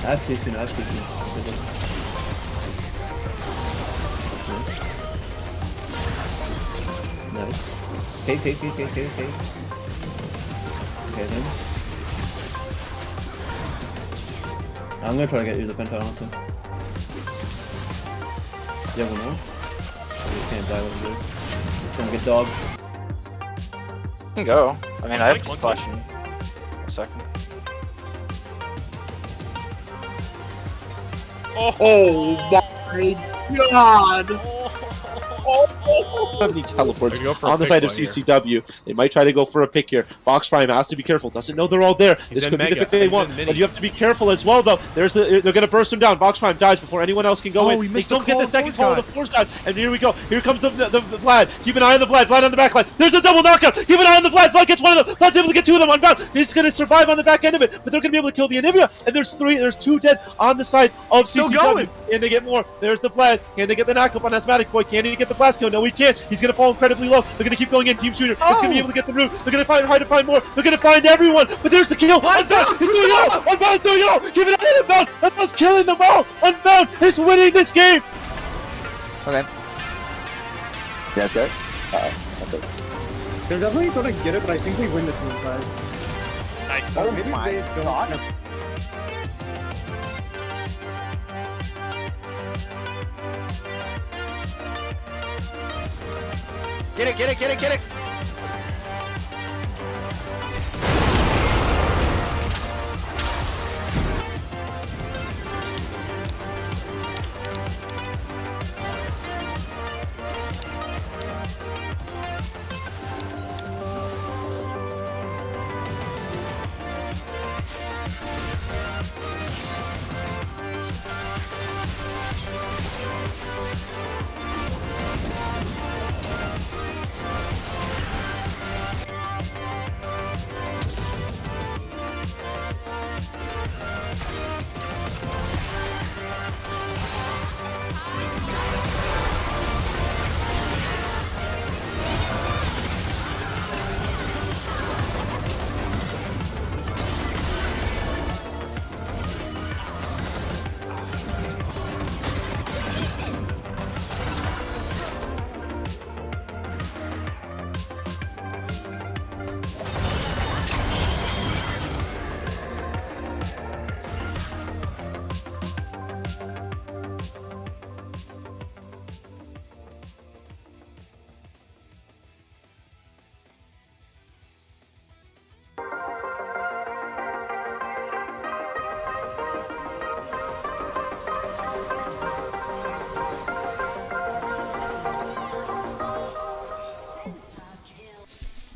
I have kitchen, I have kitchen. Nice. Okay. Okay then. I'm gonna try to get you the penta honestly. You have one more? You can't die with this. Some good dog. You can go. I mean, I have flash in a second. Oh my god! He teleports on the side of CCW. They might try to go for a pick here. Fox Prime has to be careful. Doesn't know they're all there. This could be the pick they want, but you have to be careful as well, though. They're going to burst him down. Fox Prime dies before anyone else can go in. They don't get the second call of the force guy. And here we go. Here comes the Vlad. Keep an eye on the Vlad. Vlad on the back line. There's a double knockout. Keep an eye on the Vlad. Vlad gets one of them. Vlad's able to get two of them unbound. He's going to survive on the back end of it, but they're going to be able to kill the Anivia. And there's two dead on the side of CCW. Can they get more? There's the Vlad. Can they get the knock up on Asthmatic Boy? Can he get the blast kill? No, he can't. He's going to fall incredibly low. They're going to keep going in. Team Shooter is going to be able to get the root. They're going to try to find more. They're going to find everyone. But there's the kill. Unbound. He's doing it all. Unbound is doing it all. Give it out. Unbound. Unbound's killing them all. Unbound is winning this game. Okay. You guys go? Okay. They're definitely gonna get it, but I think they win this one, guys. Nice. Oh my god. Get it!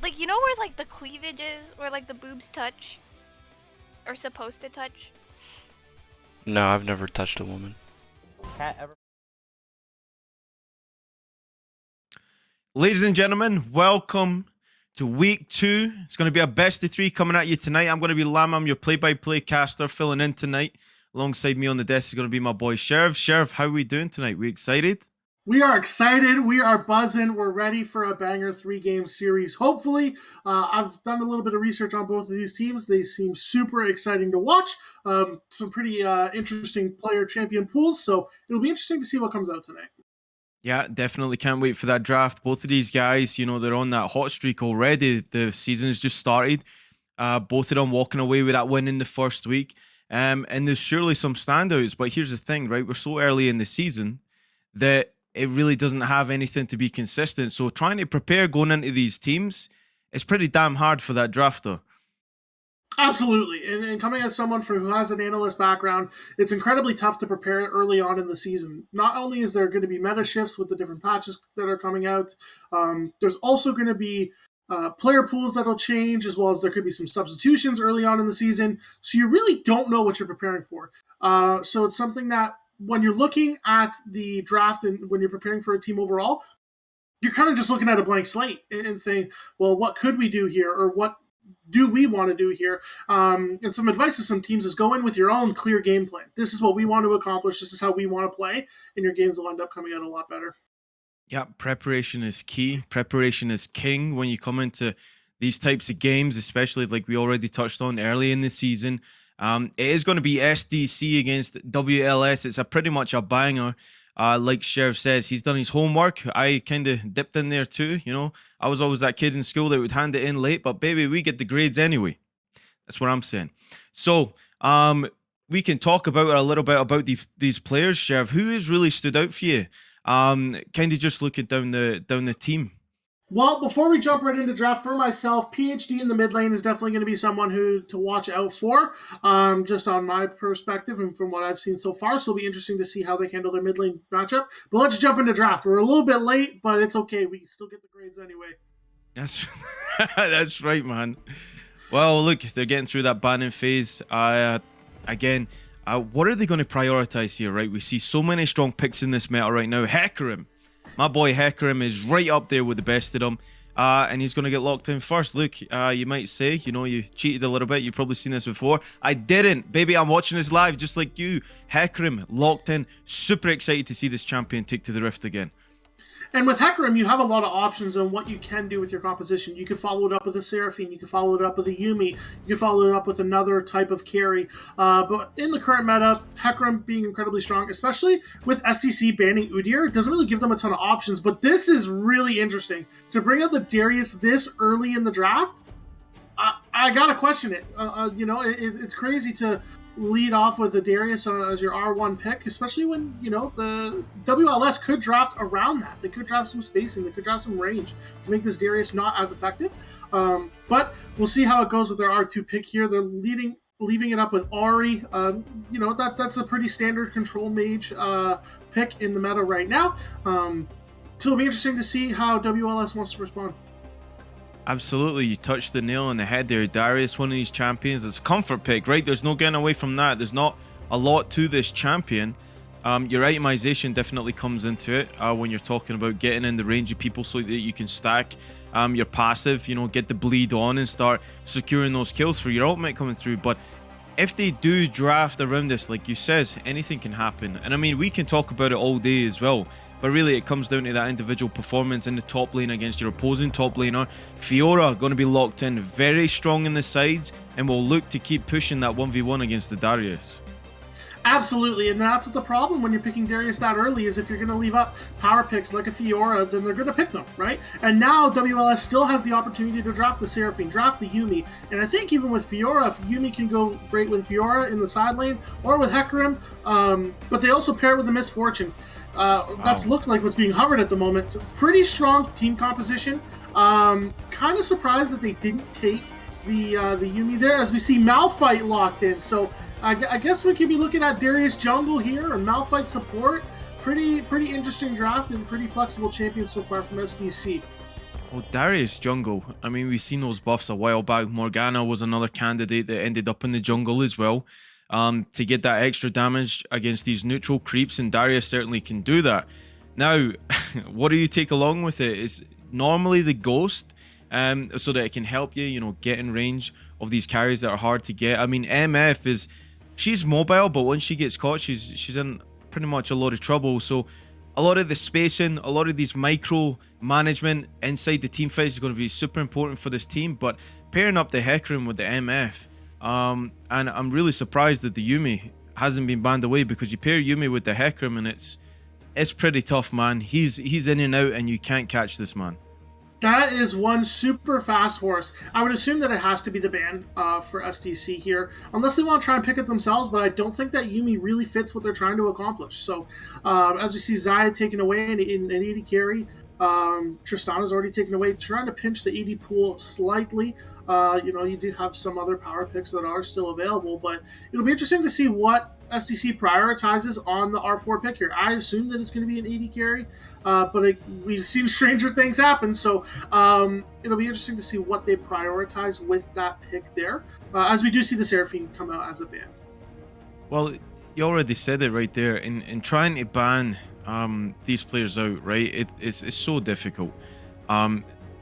Like, you know where, like, the cleavage is? Where, like, the boobs touch? Or supposed to touch? No, I've never touched a woman. Ladies and gentlemen, welcome to week 2. It's going to be a best of 3 coming at you tonight. I'm going to be Lam. I'm your play-by-play caster filling in tonight. Alongside me on the desk is going to be my boy Sheriff. Sheriff, how are we doing tonight? We excited? We are excited. We are buzzing. We're ready for a banger 3-game series. Hopefully, I've done a little bit of research on both of these teams. They seem super exciting to watch. Some pretty interesting player champion pools. So it'll be interesting to see what comes out tonight. Yeah, definitely can't wait for that draft. Both of these guys, you know, they're on that hot streak already. The season's just started. Both of them walking away with that win in the first week. And there's surely some standouts. But here's the thing, right? We're so early in the season that it really doesn't have anything to be consistent. So trying to prepare going into these teams is pretty damn hard for that drafter. Absolutely. And coming as someone who has an analyst background, it's incredibly tough to prepare early on in the season. Not only is there going to be meta shifts with the different patches that are coming out, there's also going to be player pools that'll change, as well as there could be some substitutions early on in the season. So you really don't know what you're preparing for. So it's something that when you're looking at the draft and when you're preparing for a team overall, you're kind of just looking at a blank slate and saying, well, what could we do here? Or what do we want to do here? And some advice to some teams is go in with your own clear game plan. This is what we want to accomplish. This is how we want to play. And your games will end up coming out a lot better. Yeah, preparation is key. Preparation is king when you come into these types of games, especially like we already touched on early in the season. It is going to be SDC against WLS. It's pretty much a banger. Like Sheriff says, he's done his homework. I kind of dipped in there too, you know. I was always that kid in school that would hand it in late, but baby, we get the grades anyway. That's what I'm saying. So, we can talk about a little bit about these players, Sheriff. Who has really stood out for you? Kind of just looking down the team. Well, before we jump right into draft, for myself, PhD in the mid lane is definitely going to be someone to watch out for, just on my perspective and from what I've seen so far. So it'll be interesting to see how they handle their mid lane matchup. But let's jump into draft. We're a little bit late, but it's okay. We still get the grades anyway. That's that's right, man. Well, look, they're getting through that banning phase. Again, what are they going to prioritize here, right? We see so many strong picks in this meta right now. Hecarim. My boy Hecarim is right up there with the best of them. And he's going to get locked in first. Look, you might say, you know, you cheated a little bit. You've probably seen this before. I didn't. Baby, I'm watching this live just like you. Hecarim locked in. Super excited to see this champion take to the Rift again. And with Hecarim, you have a lot of options on what you can do with your composition. You could follow it up with a Seraphine. You could follow it up with a Yuumi. You could follow it up with another type of carry. But in the current meta, Hecarim being incredibly strong, especially with SDC banning Udyr, doesn't really give them a ton of options. But this is really interesting. To bring out the Darius this early in the draft, I got to question it. You know, it's crazy to lead off with the Darius as your R1 pick, especially when, you know, the WLS could draft around that. They could draft some spacing, they could draft some range to make this Darius not as effective. But we'll see how it goes with their R2 pick here. They're leaving it up with Ahri. You know, that's a pretty standard control mage pick in the meta right now. So it'll be interesting to see how WLS wants to respond. Absolutely, you touched the nail on the head there. Darius, one of these champions, it's a comfort pick, right? There's no getting away from that. There's not a lot to this champion. Your itemization definitely comes into it when you're talking about getting in the range of people so that you can stack your passive, you know, get the bleed on and start securing those kills for your ultimate coming through. But if they do draft around this, like you says, anything can happen. And I mean, we can talk about it all day as well. But really, it comes down to that individual performance in the top lane against your opposing top laner. Fiora going to be locked in, very strong in the sides, and will look to keep pushing that 1v1 against the Darius. Absolutely, and that's the problem when you're picking Darius that early, is if you're going to leave up power picks like a Fiora, then they're going to pick them, right? And now WLS still has the opportunity to draft the Seraphine, draft the Yuumi, and I think even with Fiora, if Yuumi can go great with Fiora in the side lane, or with Hecarim, but they also pair with the Misfortune. That's looked like what's being hovered at the moment. It's a pretty strong team composition. Kind of surprised that they didn't take the Yuumi there, as we see Malphite locked in. So I guess we could be looking at Darius jungle here and Malphite support. Pretty interesting draft and pretty flexible champion so far from SDC. Well, Darius jungle, I mean, we've seen those buffs a while back. Morgana was another candidate that ended up in the jungle as well. To get that extra damage against these neutral creeps, and Darius certainly can do that. Now, what do you take along with it? Is normally the ghost, so that it can help you, you know, get in range of these carries that are hard to get. I mean, MF she's mobile, but once she gets caught, she's in pretty much a lot of trouble. So a lot of the spacing, a lot of these micro management inside the team fights is going to be super important for this team. But pairing up the Hecarim with the MF, and I'm really surprised that the Yuumi hasn't been banned away, because you pair Yuumi with the Hecarim and it's pretty tough, man. He's in and out, and you can't catch this man. That is one super fast horse. I would assume that it has to be the ban for SDC here, unless they want to try and pick it themselves, but I don't think that Yuumi really fits what they're trying to accomplish. So as we see Xayah taken away in an AD carry, Tristana's already taken away, trying to pinch the AD pool slightly. You know, you do have some other power picks that are still available, but it'll be interesting to see what SDC prioritizes on the R4 pick here. I assume that it's going to be an AD carry, but we've seen stranger things happen, so it'll be interesting to see what they prioritize with that pick there, as we do see the Seraphine come out as a ban. Well, you already said it right there. In trying to ban these players out, right, it's so difficult.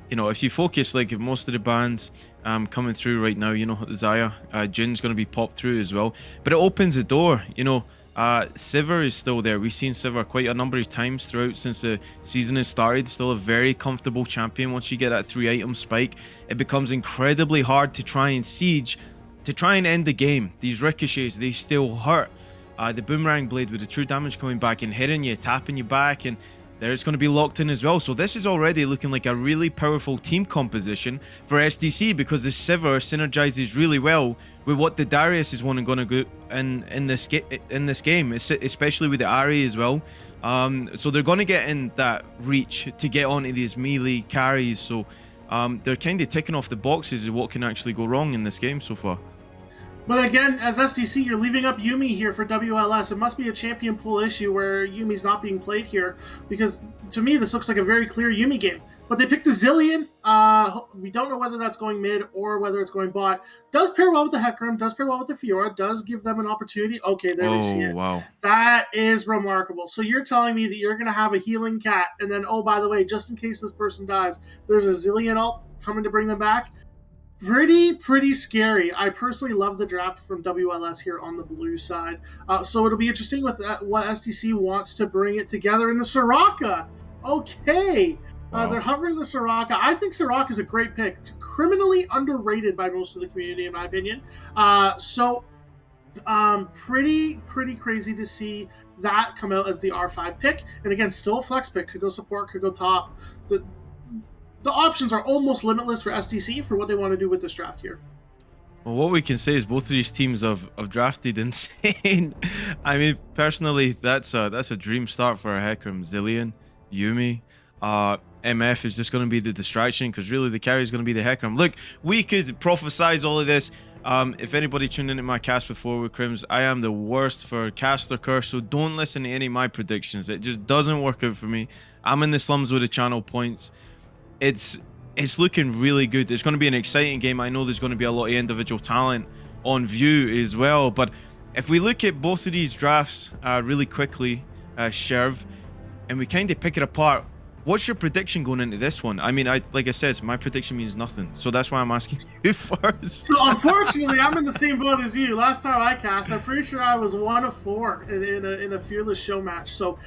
You know, if you focus, like, if most of the bans coming through right now, you know, Xayah, Jin's going to be popped through as well, but it opens the door. You know, Sivir is still there. We've seen Sivir quite a number of times throughout since the season has started. Still a very comfortable champion. Once you get that 3-item spike, it becomes incredibly hard to try and siege to try and end the game. These ricochets, they still hurt. The boomerang blade with the true damage coming back and hitting you, tapping you back, and there it's going to be locked in as well. So this is already looking like a really powerful team composition for SDC, because the Sivir synergizes really well with what the Darius is going to go in this game, especially with the Ahri as well. So they're going to get in that reach to get onto these melee carries. So they're kind of ticking off the boxes of what can actually go wrong in this game so far. But again, as SDC, you're leaving up Yuumi here for WLS. It must be a champion pool issue where Yuumi's not being played here, because to me this looks like a very clear Yuumi game. But they picked the Zillion. We don't know whether that's going mid or whether it's going bot. Does pair well with the Hecarim, does pair well with the Fiora, does give them an opportunity. Okay, there we see it. Wow. That is remarkable. So you're telling me that you're going to have a healing cat, and then, oh, by the way, just in case this person dies, there's a Zillion ult coming to bring them back? Pretty scary. I personally love the draft from WLS here on the blue side. So it'll be interesting with what SDC wants to bring it together in the Soraka. Okay. Wow. They're hovering the Soraka. I think Soraka is a great pick. Criminally underrated by most of the community, in my opinion. Pretty crazy to see that come out as the R5 pick. And again, still a flex pick. Could go support, could go top. The options are almost limitless for SDC for what they want to do with this draft here. Well, what we can say is both of these teams have drafted insane. I mean, personally, that's a dream start for a Hecarim. Zillion, Yuumi, MF is just going to be the distraction, because really the carry is going to be the Hecarim. Look, we could prophesize all of this. If anybody tuned into my cast before with Crims, I am the worst for caster curse, so don't listen to any of my predictions. It just doesn't work out for me. I'm in the slums with the channel points. It's looking really good. It's going to be an exciting game. I know there's going to be a lot of individual talent on view as well. But if we look at both of these drafts really quickly, Sherv, and we kind of pick it apart, what's your prediction going into this one? I mean, like I said, my prediction means nothing. So that's why I'm asking you first. So unfortunately, I'm in the same boat as you. Last time I cast, I'm pretty sure I was 1 of 4 in a Fearless show match. So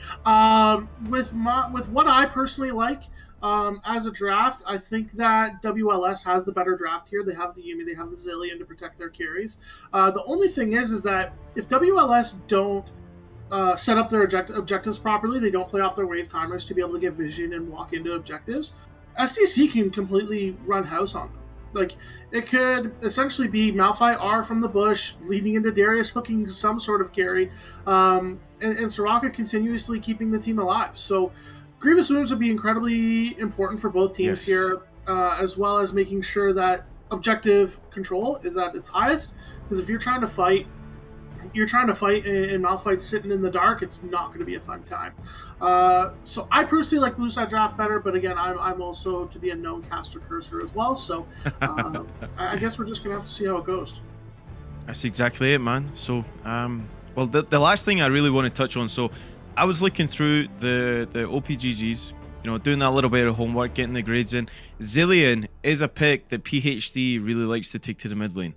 with what I personally like, as a draft, I think that WLS has the better draft here. They have the Yuumi, they have the Zillion to protect their carries. The only thing is that if WLS don't set up their objectives properly, they don't play off their wave timers to be able to get vision and walk into objectives, SDC can completely run house on them. Like, it could essentially be Malphite R from the bush, leading into Darius hooking some sort of carry, and Soraka continuously keeping the team alive. So Grievous Wounds would be incredibly important for both teams here, as well as making sure that objective control is at its highest. Because if you're trying to fight and Malphite's sitting in the dark, it's not going to be a fun time. So I personally like blue side draft better, but again, I'm also to be a known caster cursor as well. So I guess we're just going to have to see how it goes. That's exactly it, man. So, well, the last thing I really want to touch on, so I was looking through the OPGGs, you know, doing that little bit of homework, getting the grades in. Zillion is a pick that PhD really likes to take to the mid lane.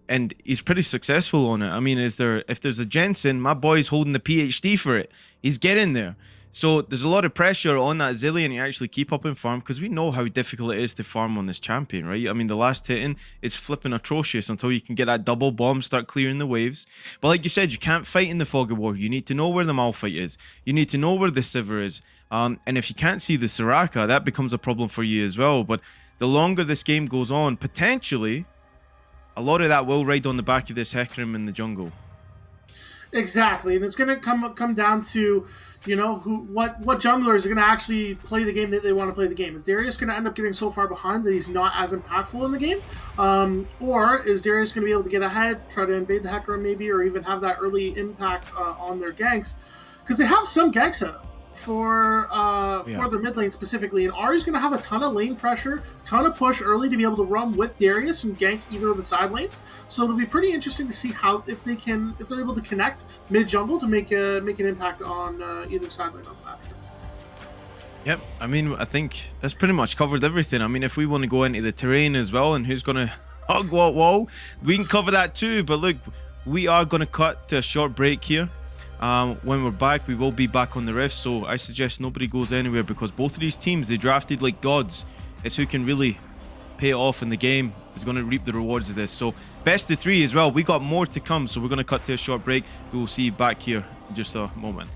And he's pretty successful on it. I mean, if there's a Jensen, my boy's holding the PhD for it. He's getting there. So there's a lot of pressure on that Zillion to actually keep up in farm, because we know how difficult it is to farm on this champion, right? I mean, the last hitting is flipping atrocious until you can get that double bomb, start clearing the waves. But like you said, you can't fight in the Fog of War. You need to know where the Malphite is. You need to know where the Sivir is. And if you can't see the Soraka, that becomes a problem for you as well. But the longer this game goes on, potentially, a lot of that will ride on the back of this Hecarim in the jungle. Exactly, and it's going to come down to, you know, what junglers are going to actually play the game that they want to play the game. Is Darius going to end up getting so far behind that he's not as impactful in the game? Or is Darius going to be able to get ahead, try to invade the Hecarim maybe, or even have that early impact on their ganks? Because they have some gank setup for their mid lane specifically, and Ahri's going to have a ton of lane pressure, ton of push early to be able to run with Darius and gank either of the side lanes. So it'll be pretty interesting to see how if they're able to connect mid jungle to make an impact on either side lane on the map. Yep, I mean, I think that's pretty much covered everything. I mean, if we want to go into the terrain as well and who's going to hug what wall, we can cover that too. But look, we are going to cut to a short break here. When we're back, we will be back on the rift, so I suggest nobody goes anywhere, because both of these teams, they drafted like gods. It's who can really pay off in the game, is going to reap the rewards of this. So best of 3 as well. We got more to come, so we're going to cut to a short break. We will see you back here in just a moment.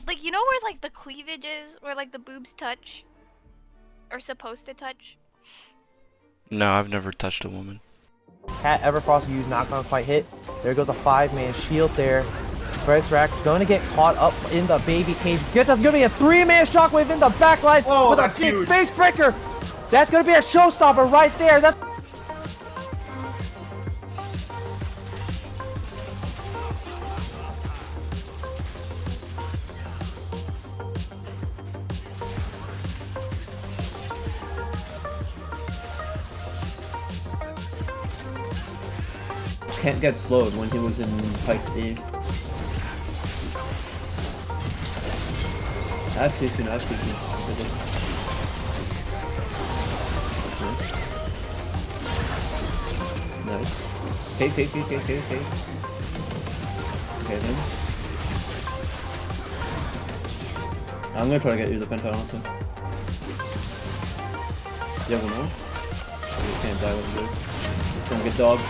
Like, you know where like the cleavage is, where like the boobs touch? Or supposed to touch? No, I've never touched a woman. Cat Everfrost used knock-on quite hit. There goes a 5-man shield there. Bryce Rack's going to get caught up in the baby cage. That's going to be a 3-man shockwave in the backline with a big face breaker. That's going to be a showstopper right there. That's Can't get slowed when he was in Pike's A. Actually, soon. Nice. Okay. Okay then. I'm gonna try to get you the penta honestly. You never know. You can't die with this. It's gonna get dogged.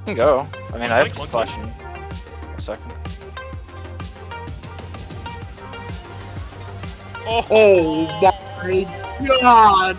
Can go. I mean, I have flash in a second. Oh my god!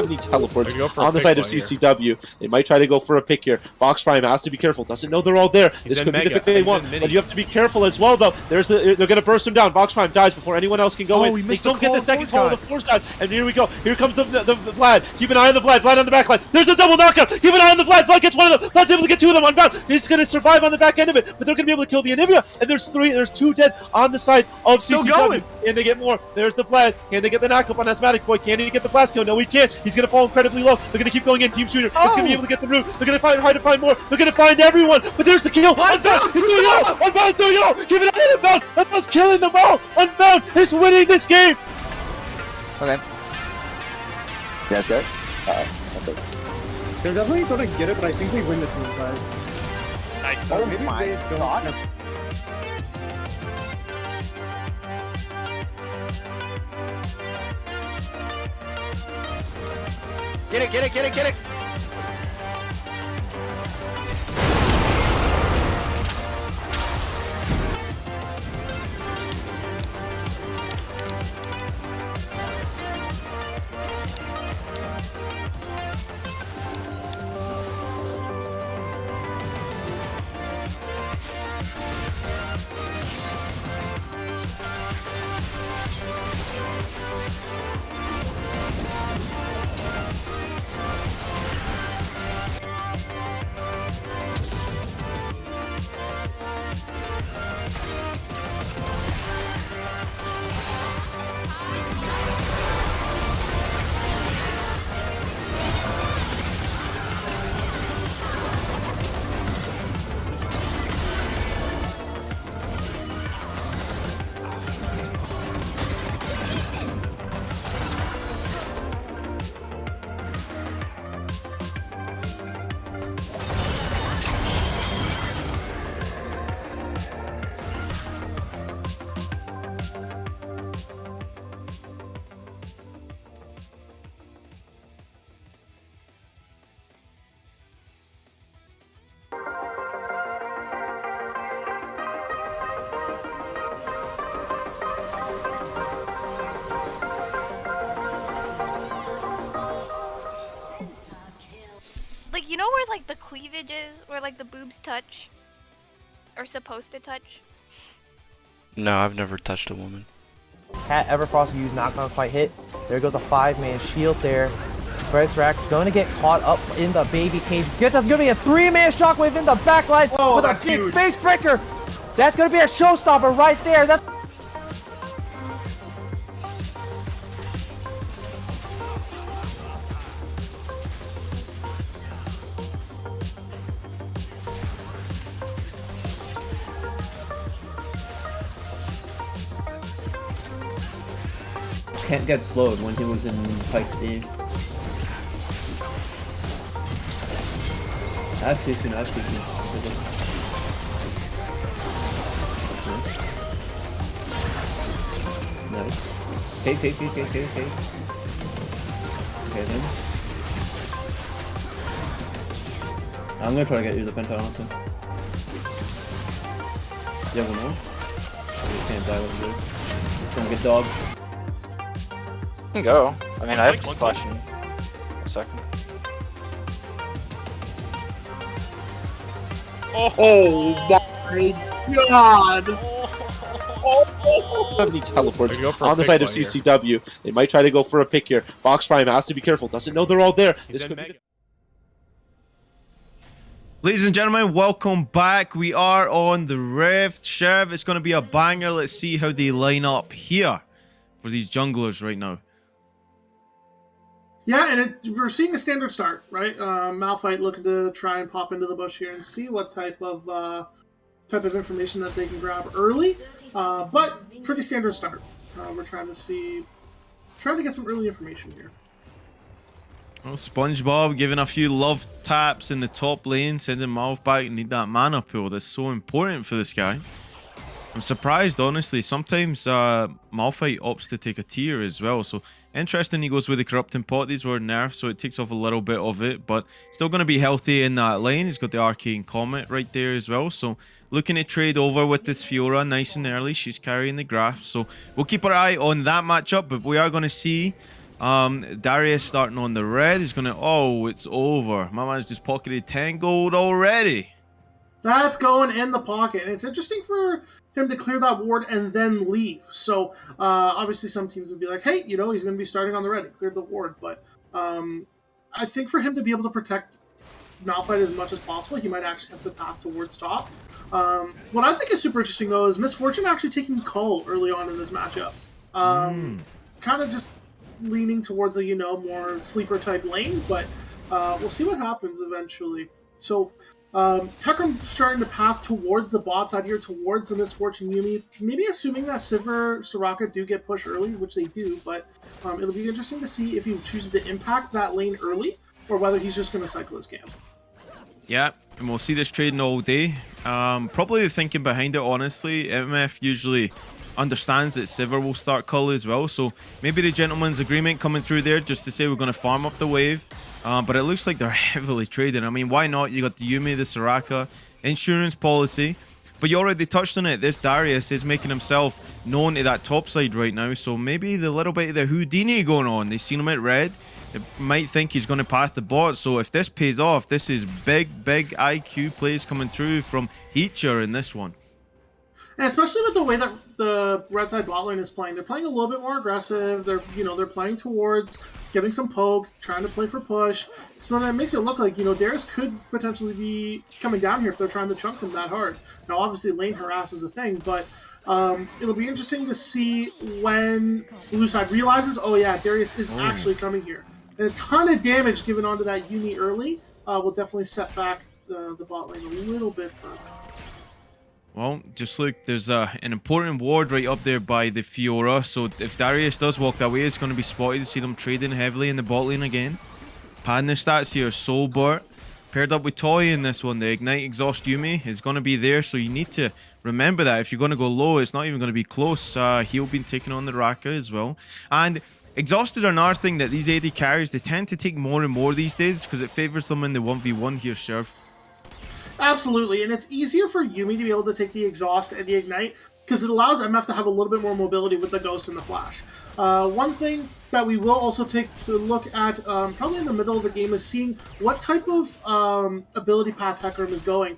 He teleports on the side of CCW. They might try to go for a pick here. Fox Prime has to be careful. Doesn't know they're all there. This could be the pick they want, but you have to be careful as well, though. They're going to burst him down. Fox Prime dies before anyone else can go in. They don't get the second call of the force dive. And here we go. Here comes the Vlad. Keep an eye on the Vlad. Vlad on the back line. There's the double knockout. Keep an eye on the Vlad. Vlad gets one of them. Vlad's able to get 2 of them unbound. He's going to survive on the back end of it, but they're going to be able to kill the Anivia. And there's 2 dead on the side of CCW. Can they get more? There's the Vlad. Can they get the knockup on Asthmatic Boy? Can he get the blast kill? No, he can't. He's going to fall incredibly low. They're going to keep going in. Team Shooter is going to be able to get the root. They're going to try to find more. They're going to find everyone. But there's the kill. Unbound. He's doing it all. Unbound is doing it all. Give it out. Unbound. Unbound's killing them all. Unbound is winning this game. Okay. Yeah, that's good. They're definitely gonna get it, but I think we win this one, guys. Nice. Oh my god. Get it! Like, you know where like the cleavage is, where like the boobs touch? Or supposed to touch? No, I've never touched a woman. Cat Everfrost used knock-on quite hit. There goes a 5-man shield there. Bryce Rack's going to get caught up in the baby cage. That's going to be a 3-man shockwave in the backline with a big face breaker. That's going to be a showstopper right there. That's Can't get slowed when he was in Pike's A. I've seen it. Nice. Okay. Okay then. I'm gonna try to get you the penta honestly. You never know. You can't die with blue. Some good dog. You can go. I mean, I have flash in a second. Oh my god! Have any teleports on the side of CCW. They might try to go for a pick here. Box Prime has to be careful. Doesn't know they're all there. This could be. Ladies and gentlemen, welcome back. We are on the Rift. Chev, it's going to be a banger. Let's see how they line up here for these junglers right now. Yeah, and we're seeing a standard start, right? Malphite looking to try and pop into the bush here and see what type of information that they can grab early, but pretty standard start. We're trying to get some early information here. Well, SpongeBob giving a few love taps in the top lane, sending Malph back. Need that mana pool. That's so important for this guy. I'm surprised, honestly. Sometimes Malphite opts to take a tier as well. So interesting, he goes with the Corrupting Pot. These were nerfed, so it takes off a little bit of it, but still going to be healthy in that lane. He's got the Arcane Comet right there as well. So looking to trade over with this Fiora nice and early. She's carrying the grasp. So we'll keep our eye on that matchup, but we are going to see Darius starting on the red. He's going to... Oh, it's over. My man's just pocketed 10 gold already. That's going in the pocket. And it's interesting for him to clear that ward and then leave. So, obviously some teams would be like, hey, you know, he's going to be starting on the red. He cleared the ward. But I think for him to be able to protect Malphite as much as possible, he might actually have the path towards top. What I think is super interesting, though, is Misfortune actually taking Cull early on in this matchup. Kind of just leaning towards a, you know, more sleeper-type lane, but we'll see what happens eventually. So... Tekram starting to path towards the bot side here, towards the Misfortune Yumi. Maybe assuming that Sivir, Soraka do get pushed early, which they do, but it'll be interesting to see if he chooses to impact that lane early, or whether he's just going to cycle his camps. Yeah, and we'll see this trading all day. Probably the thinking behind it, honestly, MF usually understands that Sivir will start Cull as well, so maybe the gentleman's agreement coming through there just to say we're going to farm up the wave. But it looks like they're heavily trading. I mean, why not? You got the Yumi, the Soraka, insurance policy. But you already touched on it. This Darius is making himself known to that top side right now. So maybe the little bit of the Houdini going on. They seen him at red. They might think he's going to path the bot. So if this pays off, this is big IQ plays coming through from Heacher in this one. And especially with the way that the red side bot lane is playing, they're playing a little bit more aggressive. They're playing towards giving some poke, trying to play for push. So then it makes it look like, you know, Darius could potentially be coming down here if they're trying to chunk them that hard. Now, obviously, lane harass is a thing, but it'll be interesting to see when blue side realizes, oh yeah, Darius is actually coming here. And a ton of damage given onto that Yumi early will definitely set back the bot lane a little bit further. Well, just look, there's an important ward right up there by the Fiora, so if Darius does walk that way, it's going to be spotted to see them trading heavily in the bot lane again. Padding the stats here, Soulbert, paired up with Toy in this one. The Ignite Exhaust Yumi is going to be there, so you need to remember that. If you're going to go low, it's not even going to be close. He'll be taking on the Raka as well. And Exhausted are another thing that these AD carries, they tend to take more and more these days because it favors them in the 1v1 here, Sheriff. Absolutely, and it's easier for Yumi to be able to take the Exhaust and the Ignite because it allows MF to have a little bit more mobility with the Ghost and the Flash. One thing that we will also take to look at probably in the middle of the game is seeing what type of ability path Hecarim is going.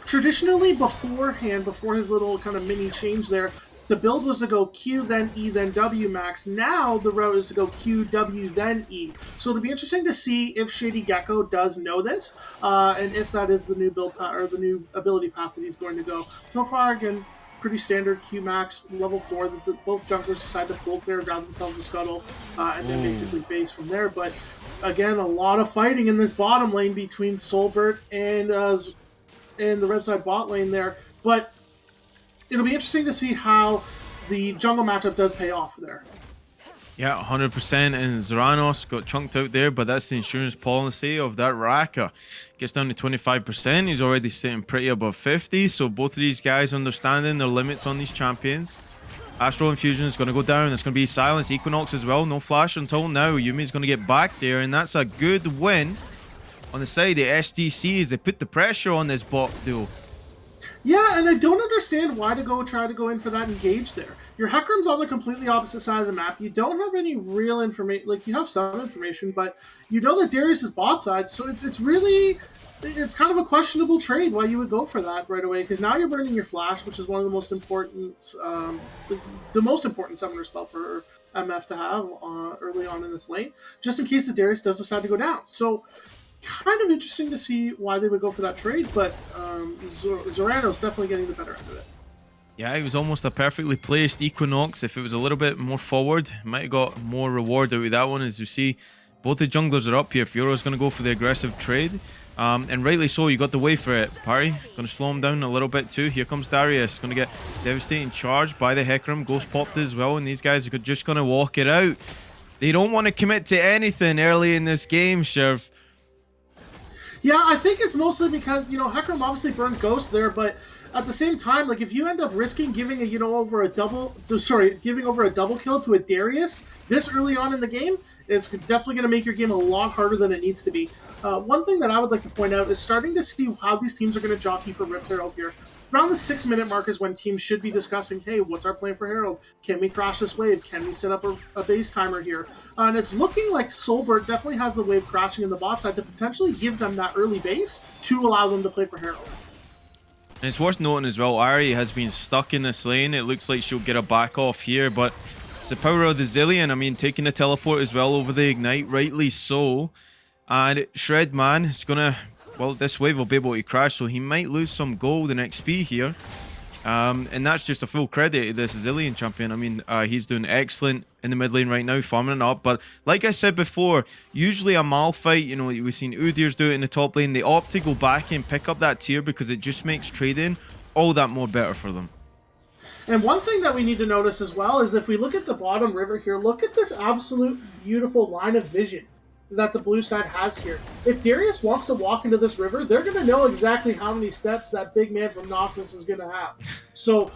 Traditionally, beforehand, before his little kind of mini change there, the build was to go Q, then E, then W max. Now the route is to go Q, W, then E. So it'll be interesting to see if Shady Gecko does know this, and if that is the new build or the new ability path that he's going to go. So far, again, pretty standard Q max level 4. Both junglers decide to full clear, grab themselves a scuttle, and then basically base from there. But again, a lot of fighting in this bottom lane between Soulbert and the red side bot lane there, but it'll be interesting to see how the jungle matchup does pay off there. Yeah, 100%. And Zoranos got chunked out there, but that's the insurance policy of that Raka. Gets down to 25%. He's already sitting pretty above 50. So both of these guys understanding their limits on these champions. Astral Infusion is going to go down. It's going to be Silence. Equinox as well. No flash until now. Yumi's going to get back there, and that's a good win on the side. The SDC as they put the pressure on this bot duo. Yeah, and I don't understand why to try to go in for that engage there. Your Hecarim's on the completely opposite side of the map. You don't have any real information. Like, you have some information, but you know that Darius is bot side, so it's really... It's kind of a questionable trade why you would go for that right away, because now you're burning your flash, which is one of the most important, the most important summoner spell for MF to have early on in this lane, just in case the Darius does decide to go down. So, kind of interesting to see why they would go for that trade, but Zorano's definitely getting the better end of it. Yeah, it was almost a perfectly placed Equinox. If it was a little bit more forward, might have got more reward out of that one. As you see, both the junglers are up here. Fiora's going to go for the aggressive trade. And rightly so, you got the way for it. Parry, going to slow him down a little bit too. Here comes Darius, going to get devastating charge by the Hecarim. Ghost popped as well, and these guys are just going to walk it out. They don't want to commit to anything early in this game, Shiv. Yeah, I think it's mostly because, you know, Hecarim obviously burned Ghost there, but at the same time, like, if you end up risking giving giving over a double kill to a Darius this early on in the game, it's definitely going to make your game a lot harder than it needs to be. One thing that I would like to point out is starting to see how these teams are going to jockey for Rift Herald here. Around the 6-minute mark is when teams should be discussing, hey, what's our plan for Herald? Can we crash this wave? Can we set up a base timer here? And it's looking like Solbert definitely has the wave crashing in the bot side to potentially give them that early base to allow them to play for Herald. And it's worth noting as well, Ari has been stuck in this lane. It looks like she'll get a back off here, but it's the power of the Zillion. I mean, taking the teleport as well over the Ignite, rightly so. And Shredman is going to... Well, this wave will be able to crash, so he might lose some gold and XP here. And that's just a full credit to this Zillion champion. I mean, he's doing excellent in the mid lane right now, farming it up. But like I said before, usually a Malphite, you know, we've seen Udyrs do it in the top lane. They opt to go back and pick up that tier because it just makes trading all that more better for them. And one thing that we need to notice as well is if we look at the bottom river here, look at this absolute beautiful line of vision that the blue side has here. If Darius wants to walk into this river, they're going to know exactly how many steps that big man from Noxus is going to have. So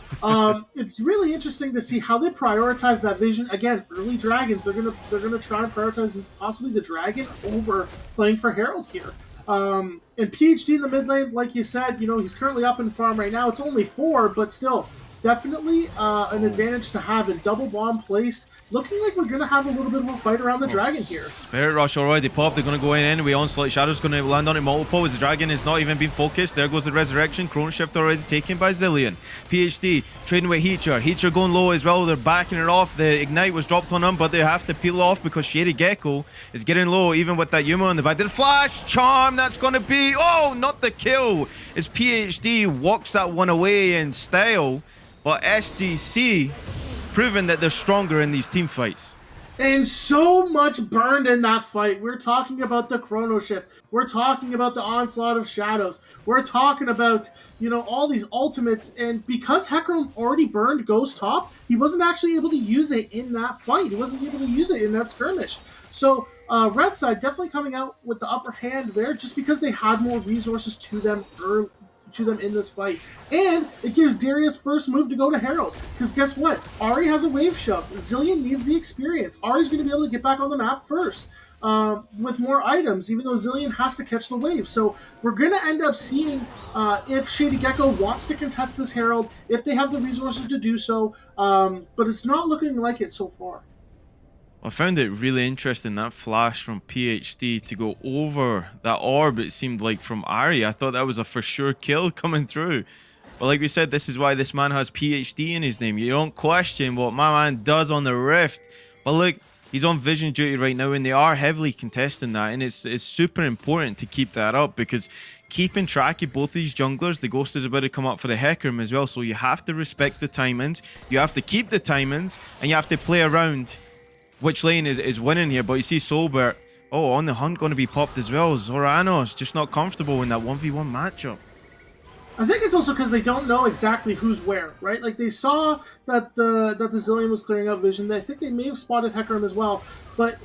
it's really interesting to see how they prioritize that vision. Again, early dragons, they're going to try and prioritize possibly the dragon over playing for Herald here. And PhD in the mid lane, like you said, you know, he's currently up in farm right now. It's only 4, but still, definitely an advantage to have a double bomb placed. Looking like we're going to have a little bit of a fight around the dragon here. Spirit Rush already popped. They're going to go in anyway. Onslaught Shadow's going to land on it multiple as the dragon is not even being focused. There goes the Resurrection. Chrono Shift already taken by Zillion. PhD trading with Heacher. Heacher going low as well. They're backing it off. The Ignite was dropped on them, but they have to peel off because Shady Gecko is getting low even with that Yuma on the back. The Flash Charm, that's going to be... Oh, not the kill. As PhD walks that one away in style. But SDC... proving that they're stronger in these team fights. And so much burned in that fight. We're talking about the Chrono Shift. We're talking about the Onslaught of Shadows. We're talking about, you know, all these ultimates. And because Hecarim already burned Ghost Top, he wasn't actually able to use it in that fight. He wasn't able to use it in that skirmish. So Red side definitely coming out with the upper hand there just because they had more resources to them in this fight. And it gives Darius first move to go to Herald. Because guess what? Ahri has a wave shove. Zillion needs the experience. Ahri's going to be able to get back on the map first with more items, even though Zillion has to catch the wave. So we're going to end up seeing if Shady Gecko wants to contest this Herald, if they have the resources to do so. But it's not looking like it so far. I found it really interesting, that flash from PhD to go over that orb, it seemed like, from Ahri. I thought that was a for sure kill coming through. But like we said, this is why this man has PhD in his name. You don't question what my man does on the Rift. But look, he's on vision duty right now, and they are heavily contesting that. And it's super important to keep that up, because keeping track of both these junglers, the Ghost is about to come up for the Hecarim as well. So you have to respect the timings, you have to keep the timings, and you have to play around which lane is winning here. But you see Solbert, oh, on the hunt going to be popped as well. Zoranos just not comfortable in that 1v1 matchup. I think it's also because they don't know exactly who's where, right? Like they saw that the Zillion was clearing out vision. I think they may have spotted Hecarim as well, but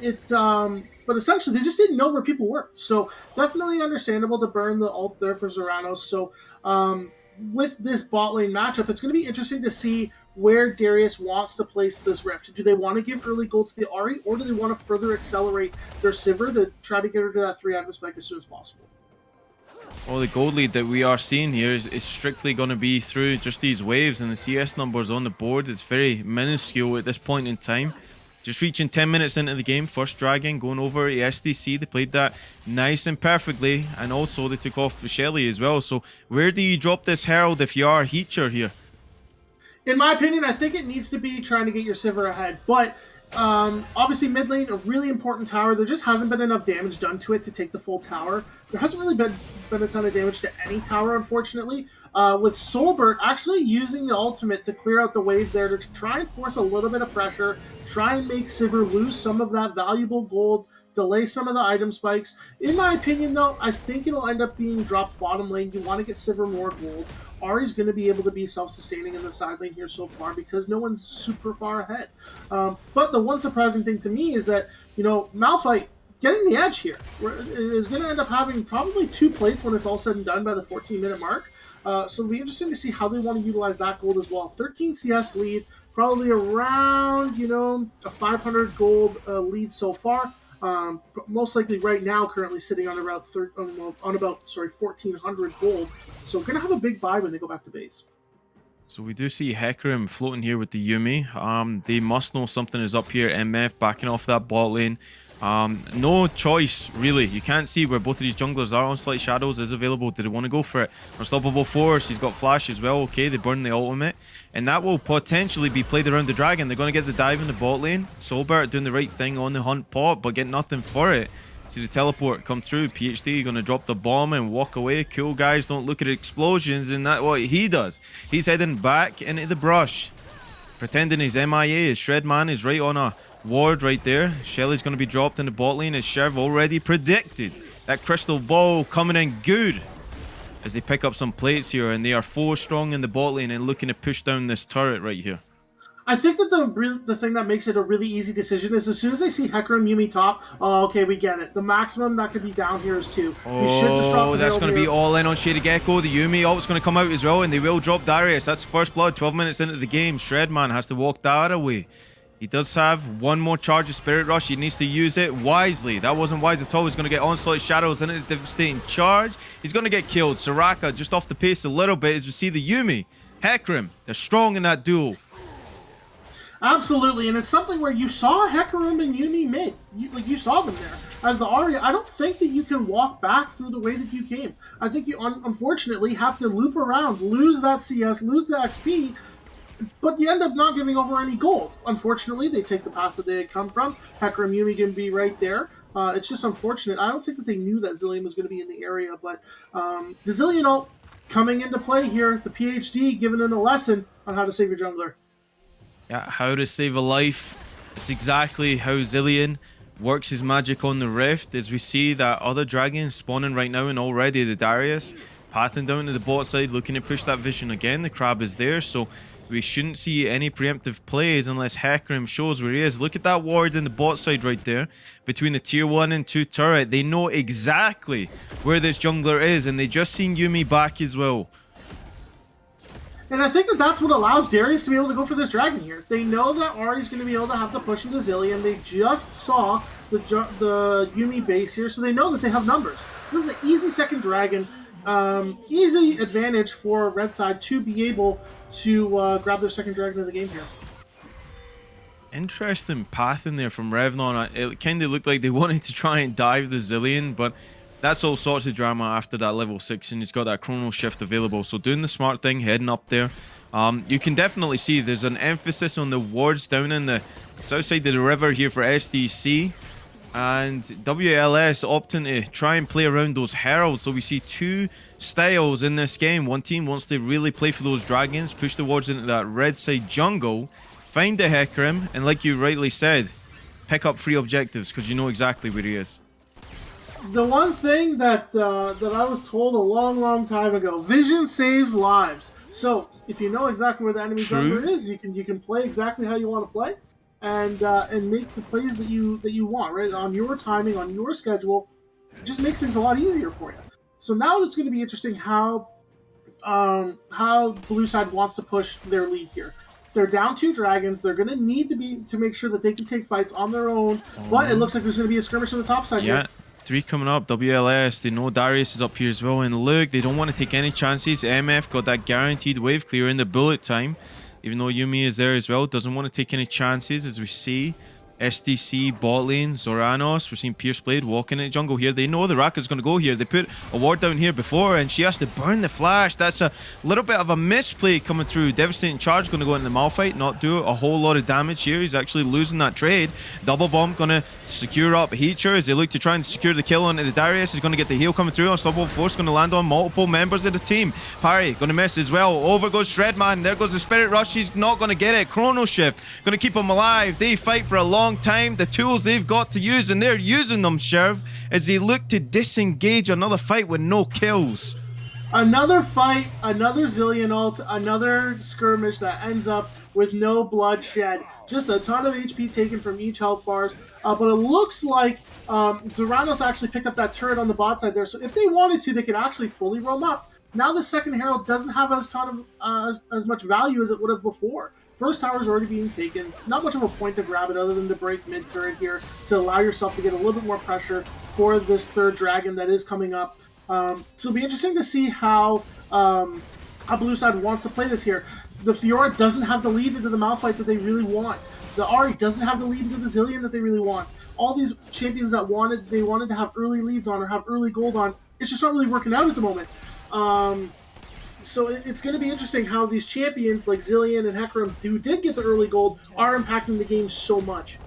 but essentially they just didn't know where people were. So definitely understandable to burn the ult there for Zeranos. So with this bot lane matchup, it's going to be interesting to see where Darius wants to place this Rift. Do they want to give early gold to the Ahri, or do they want to further accelerate their Sivir to try to get her to that 3 spike as soon as possible? Well, the gold lead that we are seeing here is strictly going to be through just these waves, and the CS numbers on the board. It's very minuscule at this point in time. Just reaching 10 minutes into the game, first dragon going over the SDC. They played that nice and perfectly, and also they took off Shelly as well. So where do you drop this Herald if you are a Heacher here? In my opinion, I think it needs to be trying to get your Sivir ahead. But obviously mid lane, a really important tower. There just hasn't been enough damage done to it to take the full tower. There hasn't really been a ton of damage to any tower, unfortunately. With Solbert actually using the ultimate to clear out the wave there to try and force a little bit of pressure, try and make Sivir lose some of that valuable gold, delay some of the item spikes. In my opinion, though, I think it'll end up being dropped bottom lane. You want to get Sivir more gold. Ahri's going to be able to be self-sustaining in the side lane here so far because no one's super far ahead. But the one surprising thing to me is that, Malphite getting the edge here is going to end up having probably 2 plates when it's all said and done by the 14-minute mark. So it'll be interesting to see how they want to utilize that gold as well. 13 CS lead, probably around, a 500 gold lead so far. Most likely right now currently sitting on about 1,400 gold. So we're going to have a big buy when they go back to base. So we do see Hecarim floating here with the Yuumi. They must know something is up here. MF backing off that bot lane. No choice, really. You can't see where both of these junglers are. Onslaught Shadows is available. Do they want to go for it? Unstoppable Force. He's got Flash as well. Okay, they burn the ultimate. And that will potentially be played around the dragon. They're going to get the dive in the bot lane. Solbert doing the right thing on the hunt pot, but get nothing for it. See the teleport come through. PhD going to drop the bomb and walk away. Cool guys don't look at explosions, and that's what he does. He's heading back into the brush, pretending he's MIA. His Shredman is right on a ward right there. Shelly's going to be dropped in the bot lane as Shev already predicted. That crystal ball coming in good as they pick up some plates here, and they are 4 strong in the bot lane and looking to push down this turret right here. I think that the thing that makes it a really easy decision is as soon as they see Hecarim Yuumi top, oh, okay, we get it. The maximum that could be down here is 2. Oh, that's going to be all in on Shady Gecko. The Yuumi ult's going to come out as well, and they will drop Darius. That's first blood, 12 minutes into the game. Shredman has to walk that away. He does have one more charge of Spirit Rush. He needs to use it wisely. That wasn't wise at all. He's going to get Onslaught Shadows in a devastating charge. He's going to get killed. Soraka just off the pace a little bit as we see the Yuumi. Hecarim, they're strong in that duel. Absolutely, and it's something where you saw Hecarim and Yuumi mid. You saw them there. As the Ahri, I don't think that you can walk back through the way that you came. I think you, unfortunately, have to loop around, lose that CS, lose the XP, but you end up not giving over any gold. Unfortunately, they take the path that they had come from. Hecarim Yuumi can be right there. It's just unfortunate. I don't think that they knew that Zillion was going to be in the area, but the Zillion ult coming into play here, the PhD giving them a lesson on how to save your jungler. Yeah, how to save a life. It's exactly how Zillion works his magic on the Rift, as we see that other dragon spawning right now, and already the Darius pathing down to the bot side, looking to push that vision again. The crab is there, so we shouldn't see any preemptive plays unless Hecarim shows where he is. Look at that ward in the bot side right there between the tier 1 and 2 turret. They know exactly where this jungler is, and they just seen Yuumi back as well. And I think that that's what allows Darius to be able to go for this dragon here. They know that Ahri's going to be able to have to push into Zillion. They just saw the Yuumi base here, so they know that they have numbers. This is an easy second dragon. Easy advantage for Red Side to be able to grab their second dragon of the game here. Interesting path in there from Revnon. It kind of looked like they wanted to try and dive the Zillion, but that's all sorts of drama after that level 6, and he's got that chrono shift available. So doing the smart thing, heading up there. You can definitely see there's an emphasis on the wards down in the south side of the river here for SDC. And WLS opting to try and play around those heralds. So we see 2 styles in this game. One team wants to really play for those dragons, push the wards into that red side jungle, find the Hecarim, and like you rightly said, pick up 3 objectives because you know exactly where he is. the one thing that that I was told a long time ago: vision saves lives. So if you know exactly where the enemy jungler is, you can play exactly how you want to play, and make the plays that you want, right, on your timing, on your schedule. It just makes things a lot easier for you. So now it's going to be interesting how Blue Side wants to push their lead here. They're down 2 dragons. They're going to need to make sure that they can take fights on their own. But it looks like there's going to be a skirmish on the top side here. 3 coming up. WLS. They know Darius is up here as well. And look, they don't want to take any chances. MF got that guaranteed wave clear in the bullet time. Even though Yumi is there as well. Doesn't want to take any chances, as we see. SDC, bot lane, Zoranos. We're seeing Pierce Blade walking in the jungle here. They know the Rakka's going to go here. They put a ward down here before, and she has to burn the flash. That's a little bit of a misplay coming through. Devastating Charge going to go into the Malphite, not do a whole lot of damage here. He's actually losing that trade. Double Bomb going to secure up Heacher as they look to try and secure the kill onto the Darius. He's going to get the heal coming through. Unstoppable Force going to land on multiple members of the team. Parry going to miss as well. Over goes Shredman. There goes the Spirit Rush. He's not going to get it. Chrono Shift going to keep him alive. They fight for a long time. The tools they've got to use, and they're using them, Sheriff, as they look to disengage another fight with no kills. Another fight, another Zillion ult, another skirmish that ends up with no bloodshed. Just a ton of HP taken from each health bars. But it looks like Zoranos actually picked up that turret on the bot side there. So if they wanted to, they could actually fully roam up. Now the second Herald doesn't have as much value as it would have before. First tower is already being taken. Not much of a point to grab it other than to break mid turret here to allow yourself to get a little bit more pressure for this third dragon that is coming up. So it'll be interesting to see how Blue Side wants to play this here. The Fiora doesn't have the lead into the Malphite that they really want. The Ahri doesn't have the lead into the Zillion that they really want. All these champions that they wanted to have early leads on or have early gold on, it's just not really working out at the moment. So it's going to be interesting how these champions like Zillion and Hecarim, who did get the early gold, are impacting the game so much.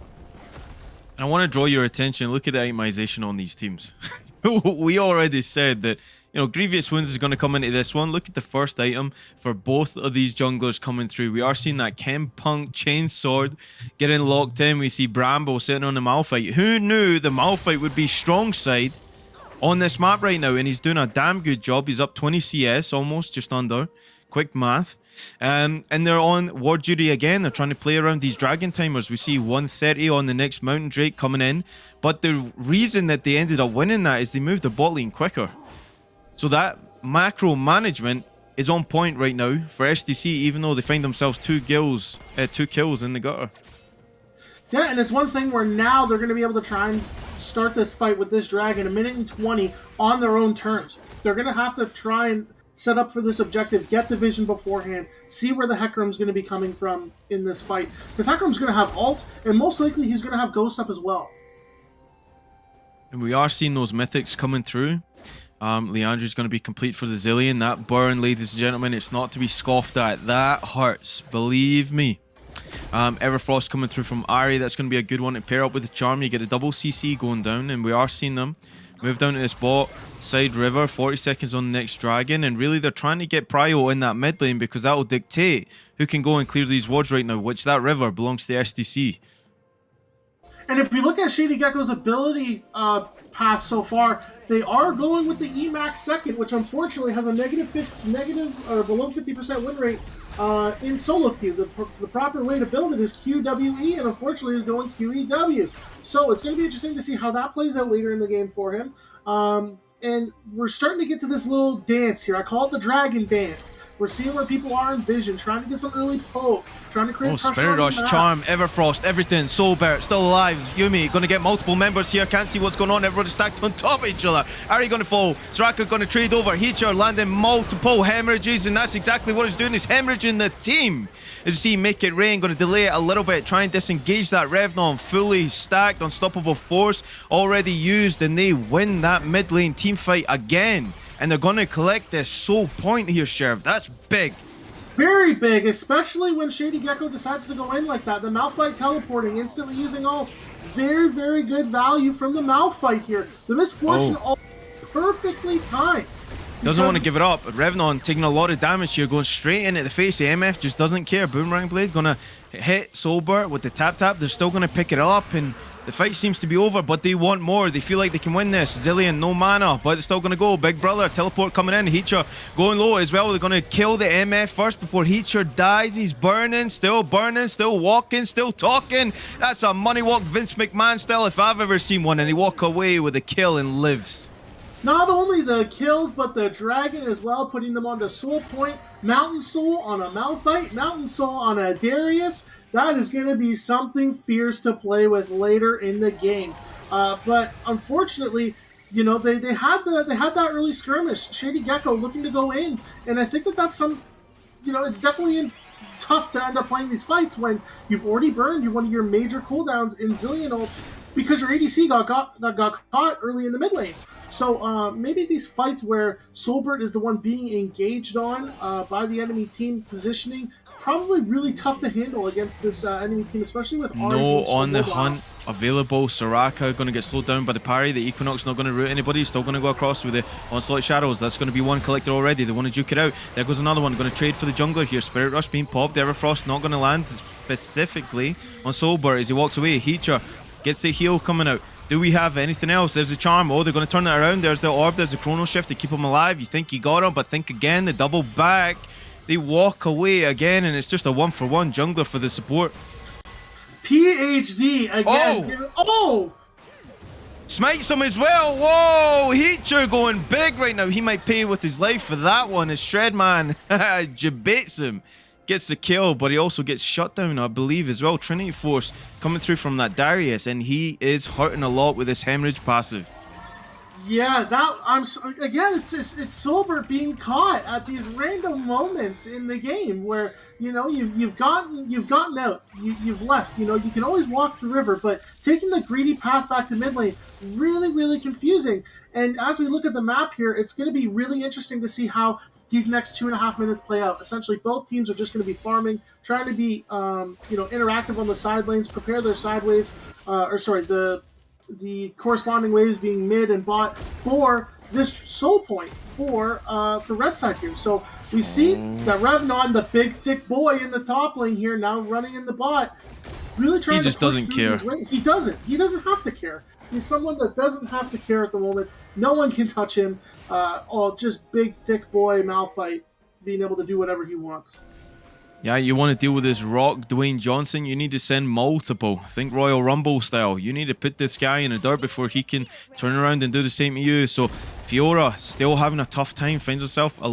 And I want to draw your attention. Look at the itemization on these teams. We already said that, you know, Grievous Wounds is going to come into this one. Look at the first item for both of these junglers coming through. We are seeing that Chempunk Chainsword getting locked in. We see Bramble sitting on the Malphite. Who knew the Malphite would be strong side on this map right now? And he's doing a damn good job. He's up 20 CS almost, just under. Quick math. And they're on ward duty again. They're trying to play around these dragon timers. We see 130 on the next Mountain Drake coming in. But the reason that they ended up winning that is they moved the bot lane quicker. So that macro management is on point right now for SDC, even though they find themselves 2 kills in the gutter. Yeah, and it's one thing where now they're going to be able to try and start this fight with this dragon 1 minute and 20 on their own terms. They're going to have to try and set up for this objective, get the vision beforehand, see where the Hecarim's going to be coming from in this fight. Because Hecarim's going to have ult, and most likely he's going to have Ghost up as well. And we are seeing those mythics coming through. Leandri's going to be complete for the Zillion. That burn, ladies and gentlemen, it's not to be scoffed at. That hurts, believe me. Everfrost coming through from Ahri. That's going to be a good one to pair up with the Charm. You get a double CC going down, and we are seeing them move down to this bot side river. 40 seconds on the next dragon, and really they're trying to get prio in that mid lane because that will dictate who can go and clear these wards right now, which that river belongs to SDC. And if we look at Shady Gecko's ability path so far, they are going with the Emax second, which unfortunately has a negative or below 50% win rate in solo queue. The proper way to build it is QWE, and unfortunately is going QEW. So it's going to be interesting to see how that plays out later in the game for him. And we're starting to get to this little dance here. I call it the dragon dance. We're seeing where people are in vision, trying to get some early poke, trying to create pressure. Spirit Rush, Charm, Everfrost, everything. Soulbert still alive. Yumi going to get multiple members here. Can't see what's going on. Everybody stacked on top of each other. Ahri going to fall. Soraka going to trade over. Heacher landing multiple hemorrhages, and that's exactly what he's doing. He's hemorrhaging the team. As you see, Make It Rain going to delay it a little bit. Try and disengage that Revnon. Fully stacked. Unstoppable Force already used, and they win that mid lane team fight again. And they're going to collect this soul point here, Sheriff. That's big. Very big, especially when Shady Gecko decides to go in like that. The Malphite teleporting, instantly using ult. Very, very good value from the Malphite here. The Misfortune ult perfectly timed. Doesn't want to give it up. Revnon taking a lot of damage here, going straight into the face. The MF just doesn't care. Boomerang Blade going to hit Soulbert with the tap. They're still going to pick it up, and The fight seems to be over, but they want more. They feel like they can win this. Zilean, no mana, but it's still going to go. Big Brother, teleport coming in. Heacher going low as well. They're going to kill the MF first before Heacher dies. He's burning, still walking, still talking. That's a money walk Vince McMahon style if I've ever seen one. And he walk away with a kill and lives. Not only the kills, but the dragon as well, putting them onto Soul Point. Mountain Soul on a Malphite, Mountain Soul on a Darius. That is going to be something fierce to play with later in the game. But unfortunately, you know, they had that early skirmish. Shady Gecko looking to go in, and I think that's some, you know, it's definitely tough to end up playing these fights when you've already burned one of your major cooldowns in Zilean ult because your ADC got caught early in the mid lane. So maybe these fights where Soulbird is the one being engaged on by the enemy team positioning, probably really tough to handle against this enemy team, especially with no on the hunt available. Soraka going to get slowed down by the parry. The Equinox not going to root anybody. Still going to go across with the Onslaught Shadows. That's going to be one collector already. They want to juke it out. There goes another one. Going to trade for the jungler here. Spirit Rush being popped. The Everfrost not going to land specifically on Soulbird as he walks away. Heacher gets the heal coming out. Do we have anything else? There's a charm. Oh, they're going to turn that around. There's the orb. There's a chrono shift to keep him alive. You think you got him, but think again. The double back. They walk away again, and it's just a 1-for-1 jungler for the support. PhD again. Oh! Smites him as well. Whoa! Heacher going big right now. He might pay with his life for that one as Shredman jibbates him. Gets the kill, but he also gets shut down, I believe, as well. Trinity Force coming through from that Darius, and he is hurting a lot with this hemorrhage passive. Yeah, it's Soulbird being caught at these random moments in the game where, you know, you've gotten out, you've left. You know, you can always walk through river, but taking the greedy path back to mid lane, really confusing. And as we look at the map here, it's going to be really interesting to see how these next 2.5 minutes play out. Essentially, both teams are just going to be farming, trying to be, interactive on the side lanes, prepare their side waves, the corresponding waves being mid and bot for this Soul Point for red side here. So we see that Revnon, the big thick boy in the top lane here, now running in the bot, really trying to push through his way. He doesn't have to care. He's someone that doesn't have to care at the moment. No one can touch him. Just big thick boy Malphite being able to do whatever he wants. Yeah, you want to deal with this rock Dwayne Johnson, you need to send multiple. Think Royal Rumble style. You need to put this guy in the dirt before he can turn around and do the same to you. So Fiora still having a tough time, finds herself a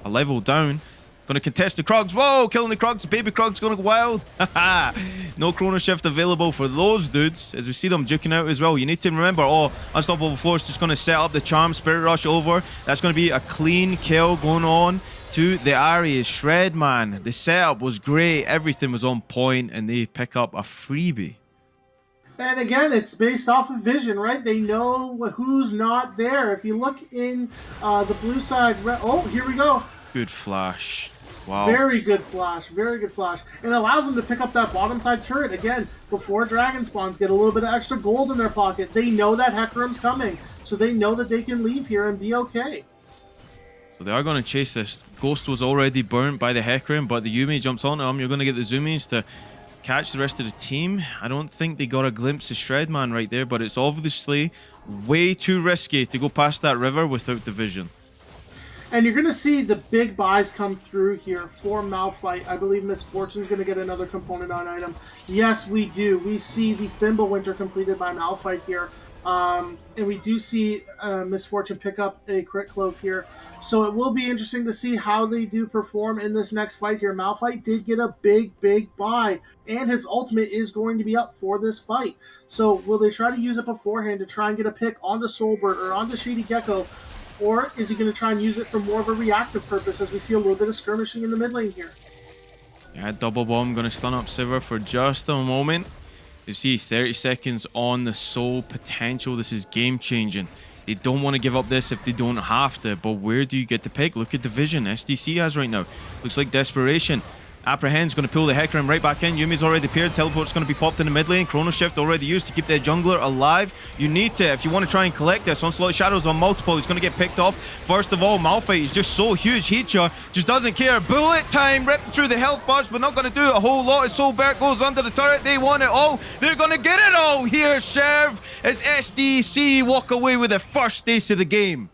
level down. Going to contest the Krugs. Whoa, killing the Krugs. The baby Krugs going to go wild. No chrono shift available for those dudes as we see them duking out as well. You need to remember, Unstoppable Force just going to set up the charm, Spirit Rush over. That's going to be a clean kill going on to the Aries. Shredman, the setup was great. Everything was on point, and they pick up a freebie. And again, it's based off of vision, right? They know who's not there. If you look in the blue side, here we go. Good flash. Wow. Very good flash. Very good flash. And it allows them to pick up that bottom side turret again before dragon spawns, get a little bit of extra gold in their pocket. They know that Hecarim's coming, so they know that they can leave here and be okay. So they are going to chase this. Ghost was already burnt by the Hecarim, but the Yuumi jumps on him. You're going to get the Zoomies to catch the rest of the team. I don't think they got a glimpse of Shredman right there, but it's obviously way too risky to go past that river without the vision. And you're going to see the big buys come through here for Malphite. I believe Miss Fortune's going to get another component on item. Yes, we do. We see the Fimbulwinter completed by Malphite here. And we do see Miss Fortune pick up a crit cloak here. So it will be interesting to see how they do perform in this next fight here. Malphite did get a big buy, and his ultimate is going to be up for this fight. So will they try to use it beforehand to try and get a pick onto Soulbird or onto Shady Gecko? Or is he going to try and use it for more of a reactive purpose as we see a little bit of skirmishing in the mid lane here? Yeah, double bomb going to stun up Sivir for just a moment. You see 30 seconds on the soul potential. This is game changing. They don't want to give up this if they don't have to, but where do you get the pick? Look at the vision SDC has right now. Looks like desperation. Apprehend's going to pull the Hecarim right back in. Yumi's already paired. Teleport's going to be popped in the mid lane. Chrono Shift already used to keep the jungler alive. You need to, if you want to try and collect this. Onslaught Shadows on multiple. He's going to get picked off. First of all, Malphite is just so huge. Heacher just doesn't care. Bullet time, ripping through the health bars, but not going to do a whole lot. As Solberg goes under the turret, they want it all. They're going to get it all here, Serve, as SDC walk away with the first ace of the game.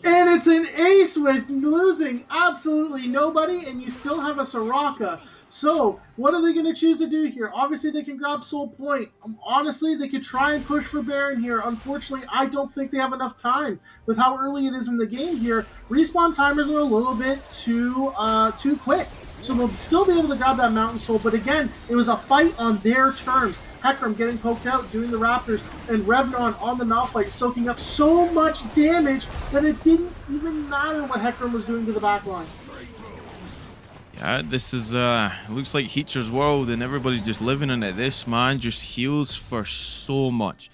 And it's an ace with losing absolutely nobody, and you still have a Soraka. So, what are they going to choose to do here? Obviously, they can grab Soul Point. Honestly, they could try and push for Baron here. Unfortunately, I don't think they have enough time with how early it is in the game here. Respawn timers are a little bit too quick. So they'll still be able to grab that Mountain Soul, but again, it was a fight on their terms. Hecarim getting poked out, doing the Raptors, and Revnon on the Malphite, soaking up so much damage that it didn't even matter what Hecarim was doing to the backline. Yeah, this is, looks like Heacher's world, and everybody's just living in it. This man just heals for so much.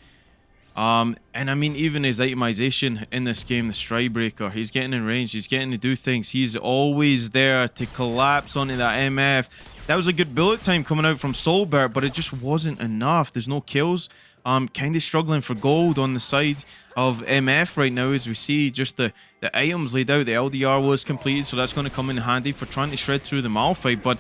And I mean, even his itemization in this game, the Stridebreaker, he's getting in range, he's getting to do things. He's always there to collapse onto that MF. That was a good bullet time coming out from Solberg, but it just wasn't enough. There's no kills. Kind of struggling for gold on the side of MF right now, as we see just the items laid out. The LDR was completed, so that's going to come in handy for trying to shred through the Malphite, but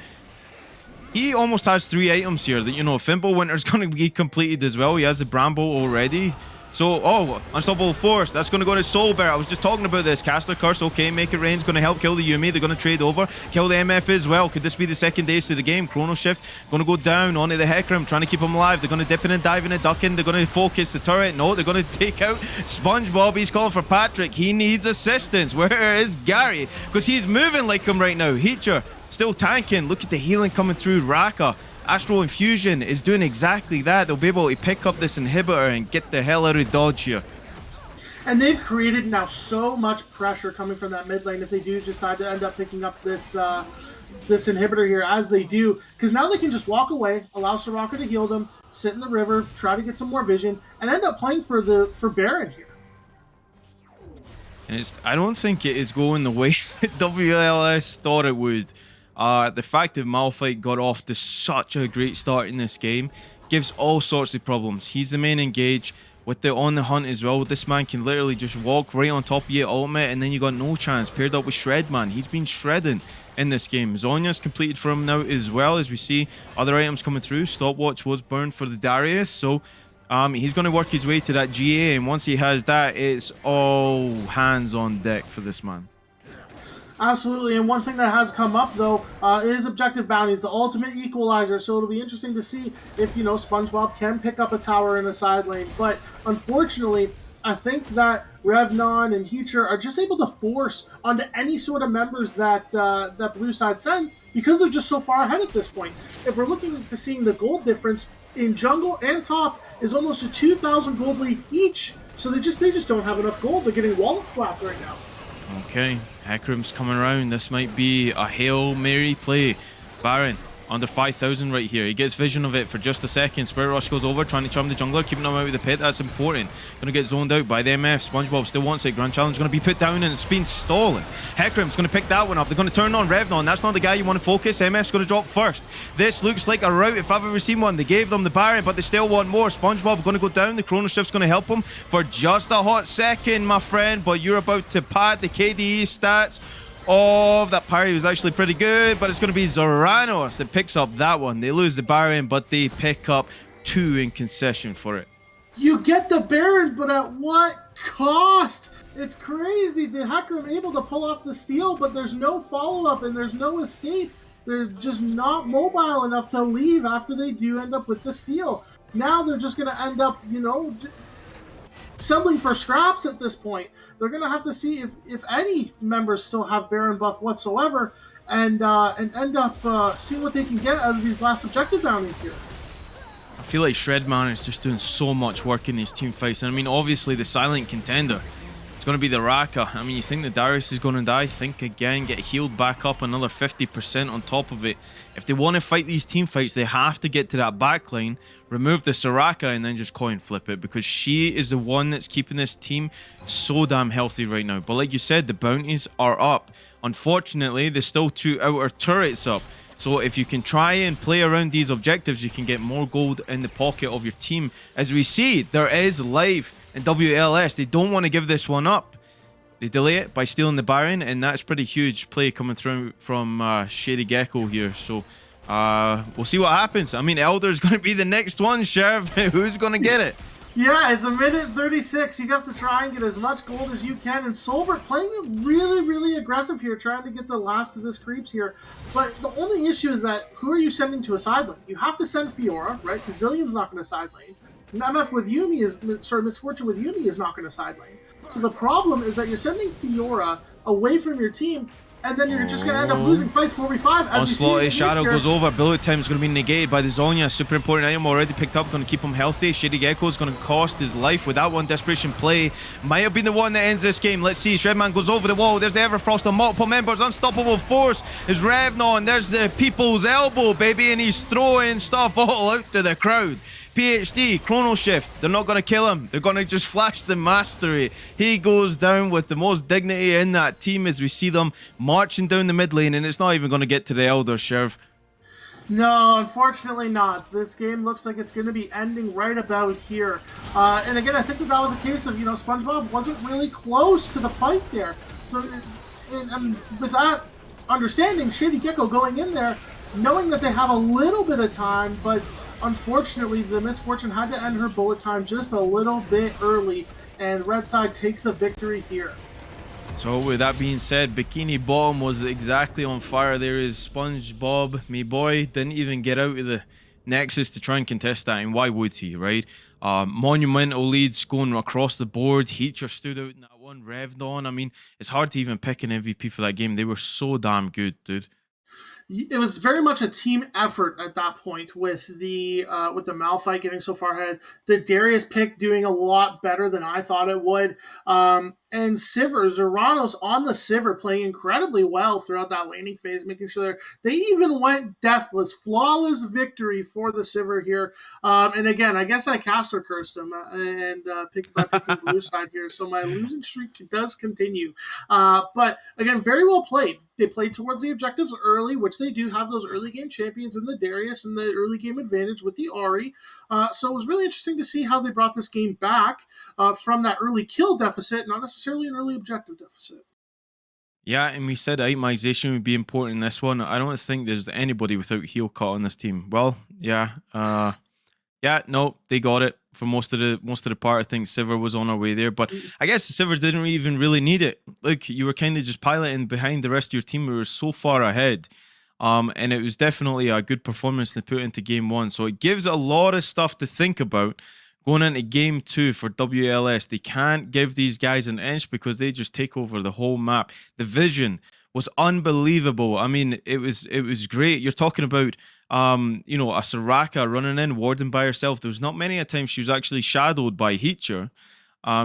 he almost has 3 items here that, you know, Fimbulwinter's going to be completed as well. He has the Bramble already. So, oh, Unstoppable Force. That's going to go to Solberg. I was just talking about this. Caster Curse, okay. Make It Rain's going to help kill the Yumi. They're going to trade over. Kill the MF as well. Could this be the second ace of the game? Chrono Shift going to go down onto the Hecarim, trying to keep him alive. They're going to dip in and dive in and duck in. They're going to focus the turret. No, they're going to take out SpongeBob. He's calling for Patrick. He needs assistance. Where is Gary? Because he's moving like him right now. Heacher still tanking. Look at the healing coming through Raka. Astral Infusion is doing exactly that. They'll be able to pick up this inhibitor and get the hell out of dodge here. And they've created now so much pressure coming from that mid lane if they do decide to end up picking up this this inhibitor here, as they do. Because now they can just walk away, allow Soraka to heal them, sit in the river, try to get some more vision, and end up playing for Baron here. And I don't think it is going the way WLS thought it would. The fact that Malphite got off to such a great start in this game gives all sorts of problems. He's the main engage with the on the hunt as well. This man can literally just walk right on top of you, ultimate, and then you got no chance. Paired up with Shred, man. He's been shredding in this game. Zonya's completed for him now as well, as we see other items coming through. Stopwatch was burned for the Darius, so he's going to work his way to that GA, and once he has that, it's all hands on deck for this man. Absolutely, and one thing that has come up, though, is objective bounties, the ultimate equalizer, so it'll be interesting to see if, you know, SpongeBob can pick up a tower in the side lane, but unfortunately, I think that Revnon and Heacher are just able to force onto any sort of members that that blue side sends, because they're just so far ahead at this point. If we're looking to seeing the gold difference in jungle and top is almost a 2,000 gold lead each, so they just don't have enough gold. They're getting wallet slapped right now. Okay, Hecarim's coming around. This might be a Hail Mary play. Baron under 5,000 right here. He gets vision of it for just a second. Spirit Rush goes over, trying to charm the jungler, keeping him out of the pit. That's important. Going to get zoned out by the MF. SpongeBob still wants it. Grand Challenge going to be put down, and it's been stolen. Hecarim's going to pick that one up. They're going to turn on Revnon. That's not the guy you want to focus. MF's going to drop first. This looks like a route if I've ever seen one. They gave them the Baron, but they still want more. SpongeBob going to go down. The Chrono Shift's going to help him for just a hot second, my friend, but you're about to pad the KDE stats of that parry. Was actually pretty good, but it's going to be Zoranos that picks up that one. They lose the Baron, but they pick up 2 in concession for it. You get the Baron, but at what cost? It's crazy. The Hecarim able to pull off the steal, but there's no follow-up and there's no escape. They're just not mobile enough to leave after they do end up with the steal. Now they're just going to end up, you know, settling for scraps at this point. They're going to have to see if any members still have Baron buff whatsoever, and end up seeing what they can get out of these last objective bounties here. I feel like Shredman is just doing so much work in these team fights. And I mean, obviously the silent contender, it's going to be the Raka. I mean, you think the Darius is going to die? Think again, get healed back up another 50% on top of it. If they want to fight these team fights, they have to get to that backline, remove the Soraka, and then just coin flip it, because she is the one that's keeping this team so damn healthy right now. But like you said, the bounties are up. Unfortunately, there's still 2 outer turrets up. So if you can try and play around these objectives, you can get more gold in the pocket of your team. As we see, there is life in WLS. They don't want to give this one up. They delay it by stealing the Baron, and that's pretty huge play coming through from Shady Gecko here. So we'll see what happens. I mean, Elder's going to be the next one, Sheriff. Who's going to get it? Yeah, it's a minute 36. You have to try and get as much gold as you can. And Solbert playing it really, really aggressive here, trying to get the last of this creeps here. But the only issue is that who are you sending to a side lane? You have to send Fiora, right? Because Zillion's not going to side lane. MF with Yumi is, sorry, Misfortune with Yumi is not going to side lane. So the problem is that you're sending Fiora away from your team, and then you're just going to end up losing fights 4v5. Onslaught Shadow goes over. Bullet time is going to be negated by the Zonya. Super important item already picked up. Going to keep him healthy. Shady Gecko is going to cost his life with that one. Desperation play might have been the one that ends this game. Let's see. Shredman goes over the wall. There's the Everfrost on multiple members. Unstoppable force is Revnon. There's the people's elbow, baby. And he's throwing stuff all out to the crowd. PhD, Chrono Shift, they're not going to kill him. They're going to just flash the mastery. He goes down with the most dignity in that team as we see them marching down the mid lane, and it's not even going to get to the Elder, Sheriff. No, unfortunately not. This game looks like it's going to be ending right about here. And again, I think that was a case of, SpongeBob wasn't really close to the fight there. So, and with that understanding, Shady Gecko going in there, knowing that they have a little bit of time, but unfortunately, the Misfortune had to end her bullet time just a little bit early, and Red Side takes the victory here. So with that being said, Bikini Bottom was exactly on fire. There is SpongeBob, me boy, didn't even get out of the Nexus to try and contest that, and why would he, right? Monumental leads going across the board. Heacher stood out in that one. Revdon, I mean, it's hard to even pick an MVP for that game. They were so damn good, dude. It was very much a team effort at that point with the Malphite getting so far ahead. The Darius pick doing a lot better than I thought it would. And Sivir, Zeranos on the Sivir playing incredibly well throughout that laning phase, making sure they even went deathless. Flawless victory for the Sivir here. And again, I guess I cast or cursed him and picked by picking blue side here. So my losing streak does continue. But again, very well played. They played towards the objectives early, which they do have those early game champions in the Darius and the early game advantage with the Ahri. So it was really interesting to see how they brought this game back from that early kill deficit, not necessarily an early objective deficit. Yeah, and we said itemization would be important in this one. I don't think there's anybody without heal cut on this team. Well, yeah. Yeah, no, they got it for most of the part. I think Sivir was on our way there, but I guess Sivir didn't even really need it. Like, you were kind of just piloting behind the rest of your team. We were so far ahead. And it was definitely a good performance to put into game one. So it gives a lot of stuff to think about going into game two for WLS. They can't give these guys an inch because they just take over the whole map. The vision was unbelievable. I mean, it was great. You're talking about a Soraka running in, warding by herself. There was not many a time she was actually shadowed by Heacher.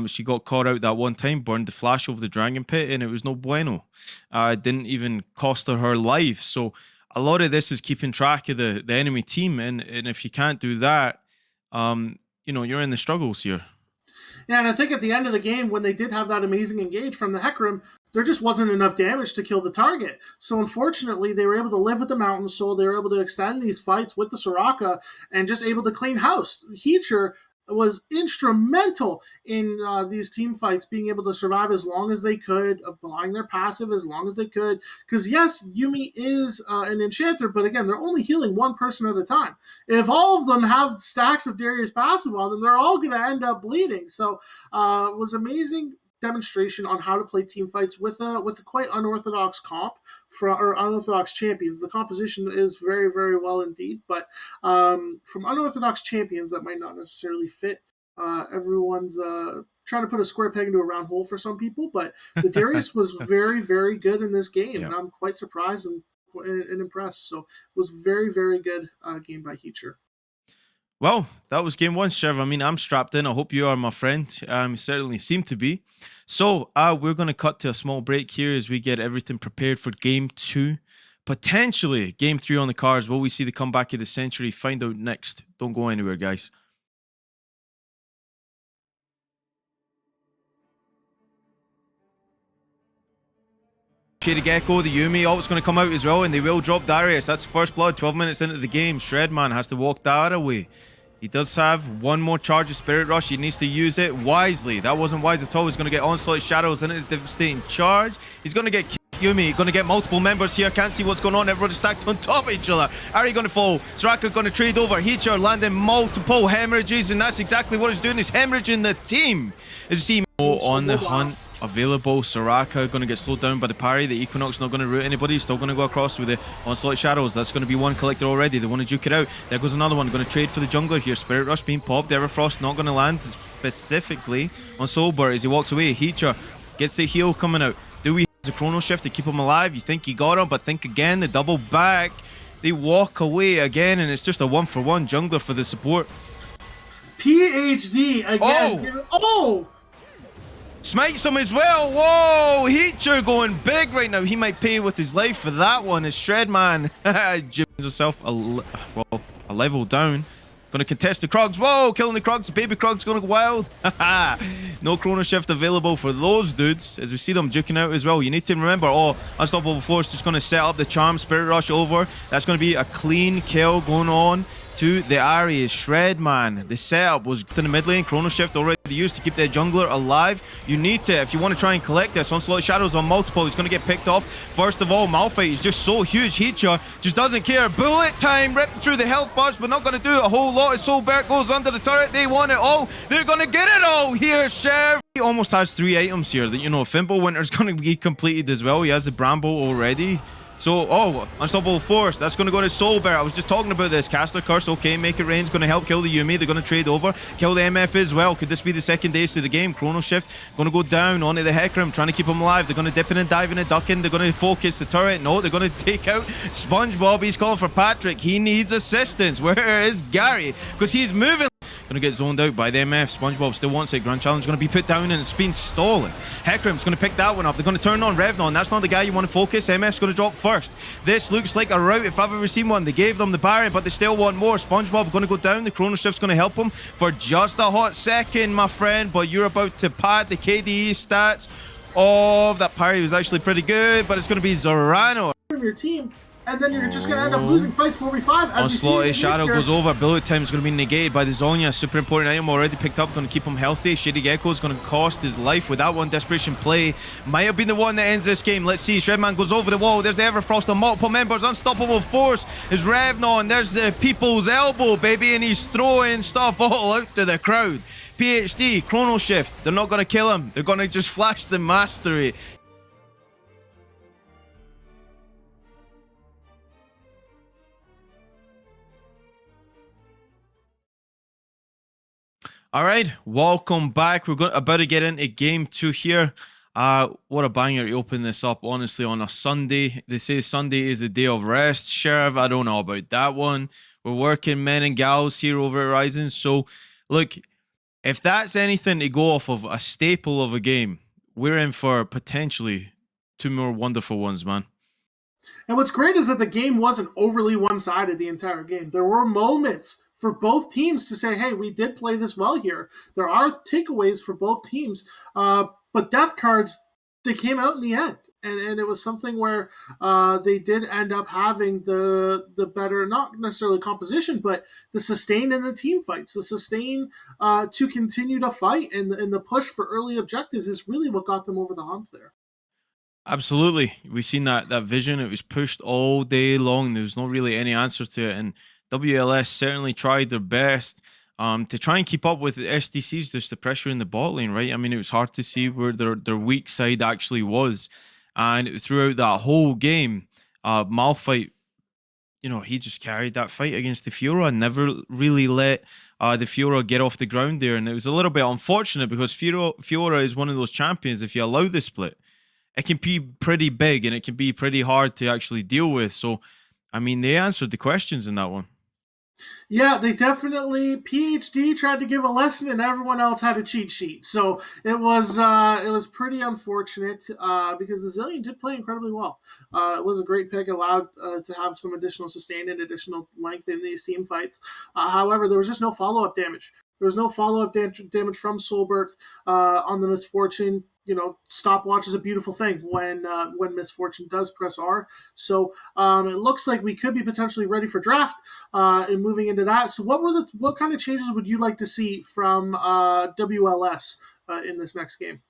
She got caught out that one time, burned the flash over the Dragon Pit, and it was no bueno. It didn't even cost her life. So a lot of this is keeping track of the enemy team, and if you can't do that, you're in the struggles here. Yeah, and I think at the end of the game, when they did have that amazing engage from the Hecarim, there just wasn't enough damage to kill the target. So unfortunately, they were able to live with the Mountain Soul. They were able to extend these fights with the Soraka and just able to clean house. Heacher was instrumental in these team fights, being able to survive as long as they could, applying their passive as long as they could. Because yes, Yumi is an enchanter, but again, they're only healing one person at a time. If all of them have stacks of Darius passive on them, they're all going to end up bleeding. So it was amazing demonstration on how to play team fights with a quite unorthodox comp or unorthodox champions. The composition is very, very well indeed, but from unorthodox champions that might not necessarily fit everyone's trying to put a square peg into a round hole for some people, but the Darius was very, very good in this game, and I'm quite surprised and impressed. So it was very, very good game by Heacher. Well, that was game one, Chev. I mean, I'm strapped in. I hope you are, my friend. You certainly seem to be. So we're going to cut to a small break here as we get everything prepared for game two. Potentially game three on the cards. Will we see the comeback of the century? Find out next. Don't go anywhere, guys. Shady Gecko, the Yumi ult's going to come out as well, and they will drop Darius. That's first blood, 12 minutes into the game. Shredman has to walk that away. He does have one more charge of Spirit Rush. He needs to use it wisely. That wasn't wise at all. He's going to get Onslaught Shadows into the devastating charge. He's going to get Yumi, going to get multiple members here. Can't see what's going on. Everybody's stacked on top of each other. Are you going to fall? Soraka going to trade over. Heacher landing multiple hemorrhages, and that's exactly what he's doing. He's hemorrhaging the team. As you see, on the hunt available. Soraka going to get slowed down by the parry. The Equinox not going to root anybody. He's still going to go across with the Onslaught Shadows. That's going to be one collected already. They want to juke it out. There goes another one. Going to trade for the jungler here. Spirit Rush being popped. Everfrost not going to land specifically on Soulbird as he walks away. Heacher gets the heal coming out. Do we have the Chrono Shift to keep him alive? You think he got him, but think again. The double back. They walk away again, and it's just a 1-for-1 jungler for the support. PhD again. Oh! Smites him as well. Whoa! Heacher going big right now. He might pay with his life for that one. As Shredman gyms himself a level down. Going to contest the Krugs. Whoa! Killing the Krugs. The baby Krugs going to go wild. No Chrono Shift available for those dudes as we see them duking out as well. You need to remember, Unstoppable Force just going to set up the Charm Spirit Rush over. That's going to be a clean kill going on to the Aries. Shredman, the setup was in the mid lane. Chrono Shift already used to keep their jungler alive. You need to, if you want to try and collect this. Onslaught Shadows on multiple. He's going to get picked off. First of all, Malphite is just so huge. Heacher just doesn't care. Bullet time, ripping through the health bars, but not going to do a whole lot. As Soulbert goes under the turret, they want it all. They're going to get it all here, Chef. He almost has 3 items here that, Fimbulwinter's going to be completed as well. He has the Bramble already. So, Unstoppable Force, that's going to go to Soulbert. I was just talking about this. Caster Curse, okay, Make It Rain's going to help kill the Yumi. They're going to trade over, kill the MF as well. Could this be the second ace of the game? Chrono Shift, going to go down onto the Hecarim, trying to keep him alive. They're going to dip in and dive in and duck in. They're going to focus the turret. No, they're going to take out SpongeBob. He's calling for Patrick. He needs assistance. Where is Gary? Because he's moving. Going to get zoned out by the MF. SpongeBob still wants it. Grand Challenge going to be put down and it's been stolen. Hecarim's going to pick that one up. They're going to turn on Revnon. That's not the guy you want to focus. MF's going to drop first. This looks like a route if I've ever seen one. They gave them the Baron, but they still want more. SpongeBob going to go down. The Chrono Shift's going to help him for just a hot second, my friend. But you're about to pad the KDE stats of that parry. Was actually pretty good, but it's going to be Zorano. From your team. And then you're just going to end up losing fights 4v5 as Onslaught Shadow goes over. Bullet time is going to be negated by the Zonya. Super important item already picked up. Going to keep him healthy. Shady Gecko is going to cost his life with that one. Desperation play might have been the one that ends this game. Let's see. Shredman goes over the wall. There's the Everfrost on multiple members. Unstoppable Force is Revnon. There's the People's Elbow, baby. And he's throwing stuff all out to the crowd. PhD, Chrono Shift. They're not going to kill him. They're going to just flash the mastery. All right, welcome back. We're about to get into game 2 here. What a banger to open this up, honestly, on a Sunday. They say Sunday is a day of rest. Sheriff, I don't know about that one. We're working men and gals here over at Horizon. So, look, if that's anything to go off of, a staple of a game, we're in for potentially 2 more wonderful ones, man. And what's great is that the game wasn't overly one-sided the entire game. There were moments for both teams to say, hey, we did play this well here. There are takeaways for both teams. But death cards, they came out in the end. And it was something where they did end up having the better, not necessarily composition, but the sustain in the team fights. The sustain to continue to fight and the push for early objectives is really what got them over the hump there. Absolutely. We've seen that vision. It was pushed all day long. There was not really any answer to it. And WLS certainly tried their best to try and keep up with the SDCs, just the pressure in the bot lane, right? I mean, it was hard to see where their weak side actually was. And throughout that whole game, Malphite, he just carried that fight against the Fiora and never really let the Fiora get off the ground there. And it was a little bit unfortunate because Fiora is one of those champions, if you allow the split, it can be pretty big and it can be pretty hard to actually deal with. So, I mean, they answered the questions in that one. Yeah, they definitely. PhD tried to give a lesson, and everyone else had a cheat sheet. So it was pretty unfortunate because the Zillion did play incredibly well. It was a great pick, allowed to have some additional sustain and additional length in these team fights. However, there was just no follow-up damage. There was no follow-up damage from Soulbert on the Misfortune. stopwatch is a beautiful thing when misfortune does press R. So it looks like we could be potentially ready for draft and moving into that. So what kind of changes would you like to see from WLS in this next game?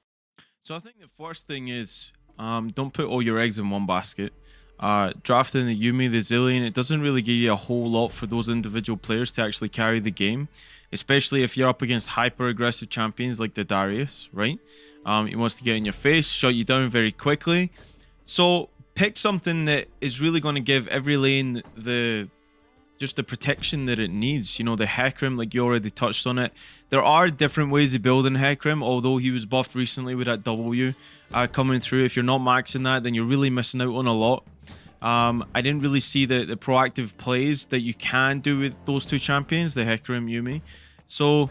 So I think the first thing is don't put all your eggs in one basket. Drafting the Yuumi, the Zillion, it doesn't really give you a whole lot for those individual players to actually carry the game, especially if you're up against hyper aggressive champions like the Darius, right? He wants to get in your face, shut you down very quickly. So pick something that is really going to give every lane the protection that it needs. The Hecarim, like you already touched on it. There are different ways of building Hecarim, although he was buffed recently with that W coming through. If you're not maxing that, then you're really missing out on a lot. I didn't really see the proactive plays that you can do with those two champions, the Hecarim, Yuumi. So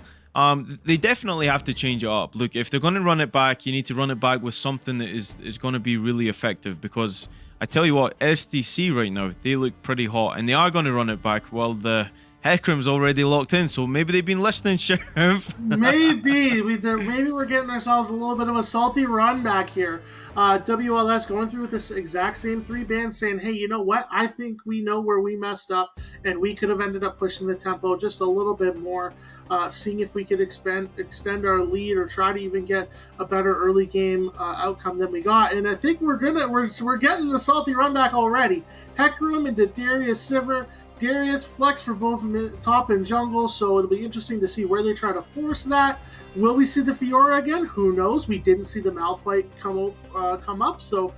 they definitely have to change it up. Look, if they're going to run it back, you need to run it back with something that is going to be really effective, because I tell you what, SDC right now, they look pretty hot, and they are going to run it back. Well, the Hecarim's already locked in, so maybe they've been listening, Sheriff. Maybe we're getting ourselves a little bit of a salty run back here. WLS going through with this exact same 3 bands, saying, hey, you know what? I think we know where we messed up, and we could have ended up pushing the tempo just a little bit more, seeing if we could extend our lead or try to even get a better early game outcome than we got. And I think we're getting the salty run back already. Hecarim into Darius Sivir. Darius flex for both top and jungle, so it'll be interesting to see where they try to force that. Will we see the Fiora again? Who knows? We didn't see the Malphite come up, so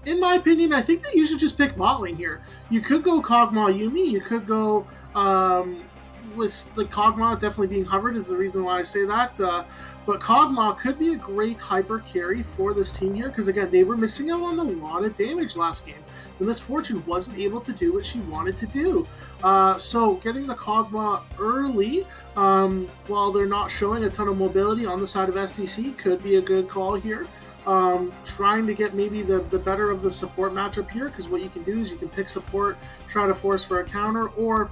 in my opinion, I think that you should just pick bot lane here. You could go Kog'Maw Yuumi, you could go with the Kog'Maw definitely being hovered is the reason why I say that. But Kog'Maw could be a great hyper carry for this team here, because again, they were missing out on a lot of damage last game. The Misfortune wasn't able to do what she wanted to do. So getting the Kog'Maw early, while they're not showing a ton of mobility on the side of SDC, could be a good call here. Trying to get maybe the better of the support matchup here, because what you can do is you can pick support, try to force for a counter, or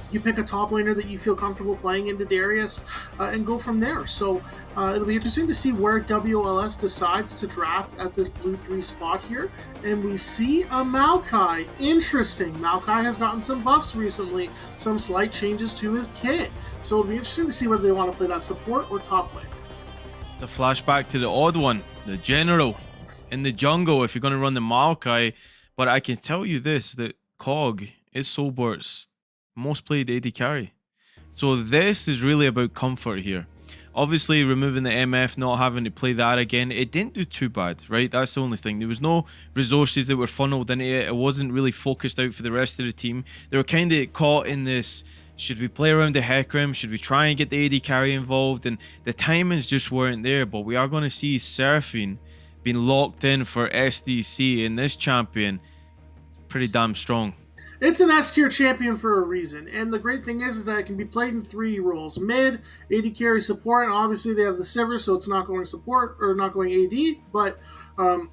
you pick a top laner that you feel comfortable playing into Darius and go from there. So it'll be interesting to see where WLS decides to draft at this blue 3 spot here. And we see a Maokai. Interesting. Maokai has gotten some buffs recently, some slight changes to his kit. So it'll be interesting to see whether they want to play that support or top lane. It's a flashback to the odd one, the General in the jungle if you're going to run the Maokai. But I can tell you this, that Cog is Soulbert's most played AD carry. So this is really about comfort here. Obviously, removing the MF, not having to play that again, it didn't do too bad, right? That's the only thing. There was no resources that were funneled into it. It wasn't really focused out for the rest of the team. They were kind of caught in this, should we play around the Hecarim? Should we try and get the AD carry involved? And the timings just weren't there. But we are going to see Seraphine being locked in for SDC, and this champion pretty damn strong. It's an S tier champion for a reason, and the great thing is that it can be played in 3 roles: mid, AD carry, support, and obviously they have the Sivir, so it's not going support or not going AD. But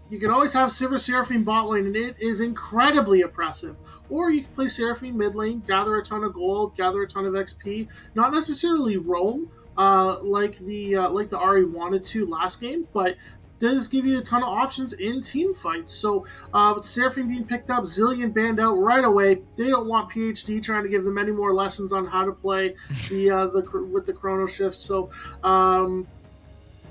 you can always have Sivir Seraphine bot lane, and it is incredibly oppressive. Or you can play Seraphine mid lane, gather a ton of gold, gather a ton of XP, not necessarily roam like the Ahri wanted to last game, but does give you a ton of options in team fights. So with Seraphine being picked up, Zillion banned out right away. They don't want PhD trying to give them any more lessons on how to play with the chrono shifts. So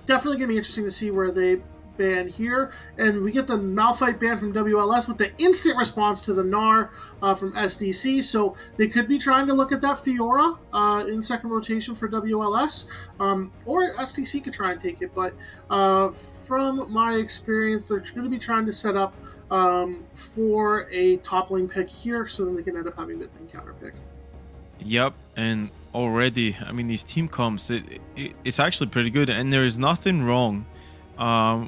definitely gonna be interesting to see where they ban here. And we get the Malphite ban from WLS with the instant response to the Gnar from SDC. So they could be trying to look at that Fiora in second rotation for WLS, or SDC could try and take it. But from my experience, they're going to be trying to set up for a top lane pick here, so then they can end up having mid lane counter pick. Yep, and already, I mean, these team comps, it's actually pretty good, and there is nothing wrong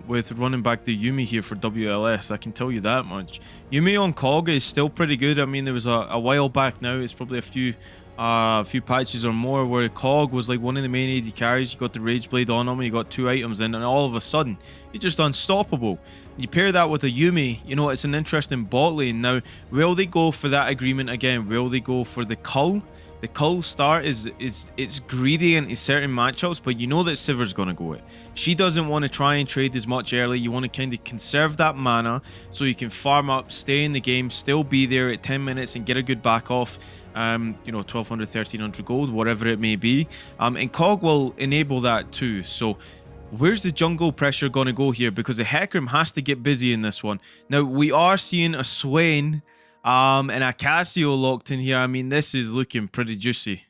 with running back the Yuumi here for WLS. I can tell you that much. Yuumi on Cog is still pretty good. I mean, there was a while back now, it's probably a few patches or more, where Cog was like one of the main AD carries. You got the Rage Blade on him, you got 2 items in, and all of a sudden you're just unstoppable. You pair that with a Yuumi, you know, it's an interesting bot lane. Now, will they go for that agreement again? Will they go for the Cull, the Cull start is it's greedy into certain matchups, but you know that Sivir's gonna go it. She doesn't want to try and trade as much early. You want to kind of conserve that mana so you can farm up, stay in the game, still be there at 10 minutes and get a good back off. You know, 1200, 1300 gold, whatever it may be. And Cog will enable that too. So where's the jungle pressure going to go here? Because the Hecarim has to get busy in this one. Now, we are seeing a Swain and a Cassio locked in here. I mean, this is looking pretty juicy.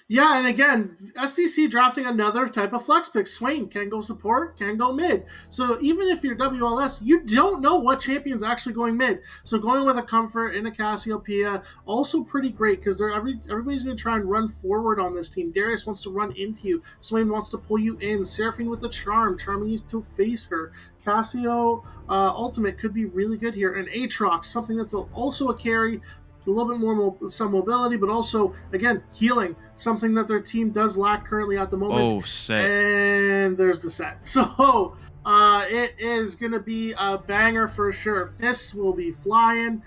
Yeah, and again, SDC drafting another type of flex pick. Swain can go support, can go mid. So even if you're WLS, you don't know what champion's actually going mid. So going with a Comfort and a Cassiopeia, also pretty great because everybody's going to try and run forward on this team. Darius wants to run into you. Swain wants to pull you in. Seraphine with the Charm, charming you to face her. Cassio ultimate could be really good here. And Aatrox, something that's also a carry, a little bit more some mobility, but also, again, healing, something that their team does lack currently at the moment. Oh, set. And there's the set. So it is going to be a banger for sure. Fists will be flying.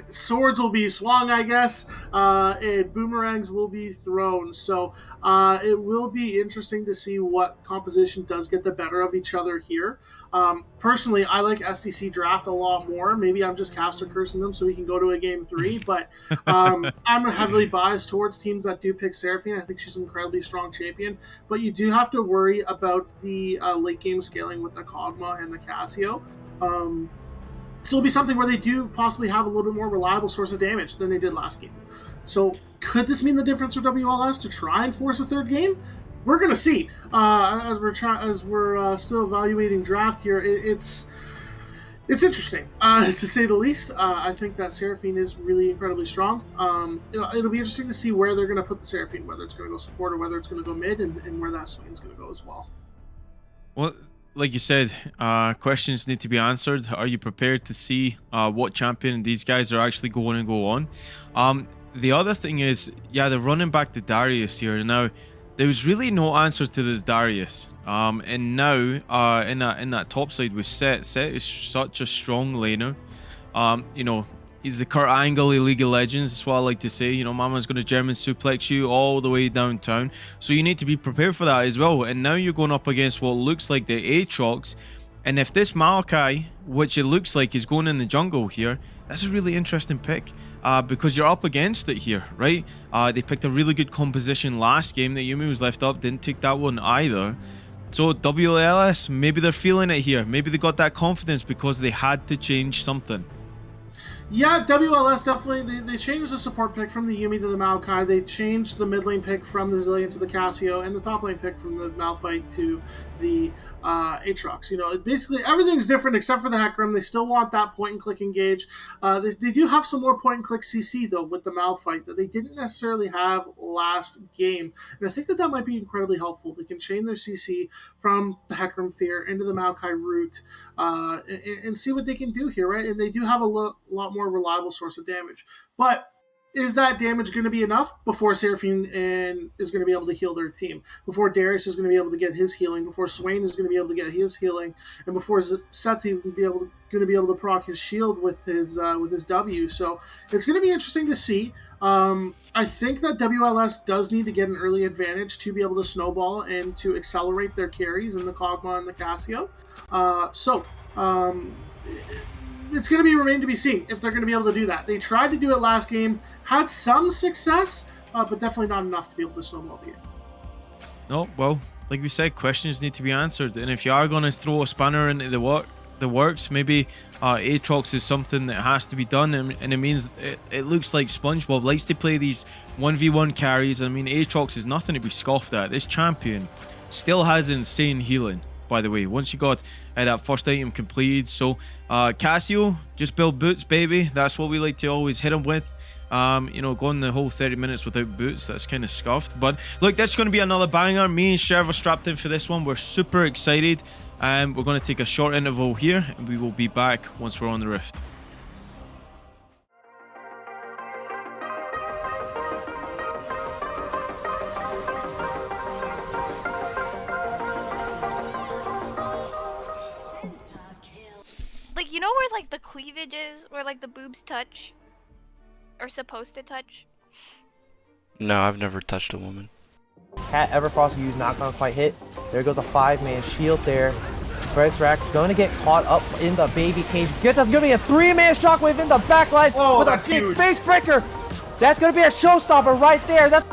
Swords will be swung, I guess, and boomerangs will be thrown. So it will be interesting to see what composition does get the better of each other here. Personally, I like SDC draft a lot more. Maybe I'm just caster cursing them so we can go to a game 3, but I'm heavily biased towards teams that do pick Seraphine. I think she's an incredibly strong champion, but you do have to worry about the late game scaling with the Kog'Maw and the Cassio. So it'll be something where they do possibly have a little bit more reliable source of damage than they did last game. So could this mean the difference for WLS to try and force a third game? We're gonna see. As we're still evaluating draft here, it's interesting to say the least. I think that Seraphine is really incredibly strong. It'll be interesting to see where they're gonna put the Seraphine, whether it's gonna go support or whether it's gonna go mid, and where that Swain's gonna go as well. Well, like you said, questions need to be answered. Are you prepared to see what champion these guys are actually going to go on? The other thing is, yeah, they're running back the Darius here. Now, there was really no answer to this Darius. And now, in that top side with Set is such a strong laner. You know, he's the Kurt Angle of League of Legends. That's what I like to say. You know, Mama's going to German suplex you all the way downtown. So you need to be prepared for that as well. And now you're going up against what looks like the Aatrox. And if this Maokai, which it looks like is going in the jungle here, that's a really interesting pick. Because you're up against it here, right? They picked a really good composition last game that Yumi was left up. Didn't take that one either. So WLS, maybe they're feeling it here. Maybe they got that confidence because they had to change something. Yeah, WLS definitely, they changed the support pick from the Yuumi to the Maokai. They changed the mid lane pick from the Zillion to the Cassio, and the top lane pick from the Malphite to the Aatrox. You know, basically everything's different except for the Hecarim. They still want that point and click engage. They do have some more point and click CC though with the Malphite that they didn't necessarily have last game, and I think that might be incredibly helpful. They can chain their CC from the Hecarim Fear into the Maokai route and see what they can do here, right? And they do have a lot more reliable source of damage, but is that damage going to be enough before Seraphine is going to be able to heal their team, before Darius is going to be able to get his healing, before Swain is going to be able to get his healing, and before Set's even going to be able to proc his shield with his W? So it's going to be interesting to see. I think that WLS does need to get an early advantage to be able to snowball and to accelerate their carries in the Kog'Maw and the Cassio. It's going to be remain to be seen if they're going to be able to do that. They tried to do it last game, had some success, but definitely not enough to be able to snowball the game. No, well, like we said, questions need to be answered. And if you are going to throw a spanner into the works, maybe Aatrox is something that has to be done. And it means it looks like SpongeBob likes to play these 1v1 carries. I mean, Aatrox is nothing to be scoffed at. This champion still has insane healing, by the way, once you got that first item completed. So Cassio, just build boots, baby. That's what we like to always hit him with. You know, going the whole 30 minutes without boots, that's kind of scuffed. But look, that's going to be another banger. Me and Chev are strapped in for this one. We're super excited. We're going to take a short interval here, and we will be back once we're on the Rift. Like, you know where, like, the cleavage is? Where, like, the boobs touch? Or supposed to touch? No, I've never touched a woman. Cat Everfrost use knockdown quite hit. There goes a 5-man shield there. Bryce Rack's going to get caught up in the baby cage. That's going to be a 3-man shockwave in the backline with a big face breaker. That's going to be a showstopper right there. That's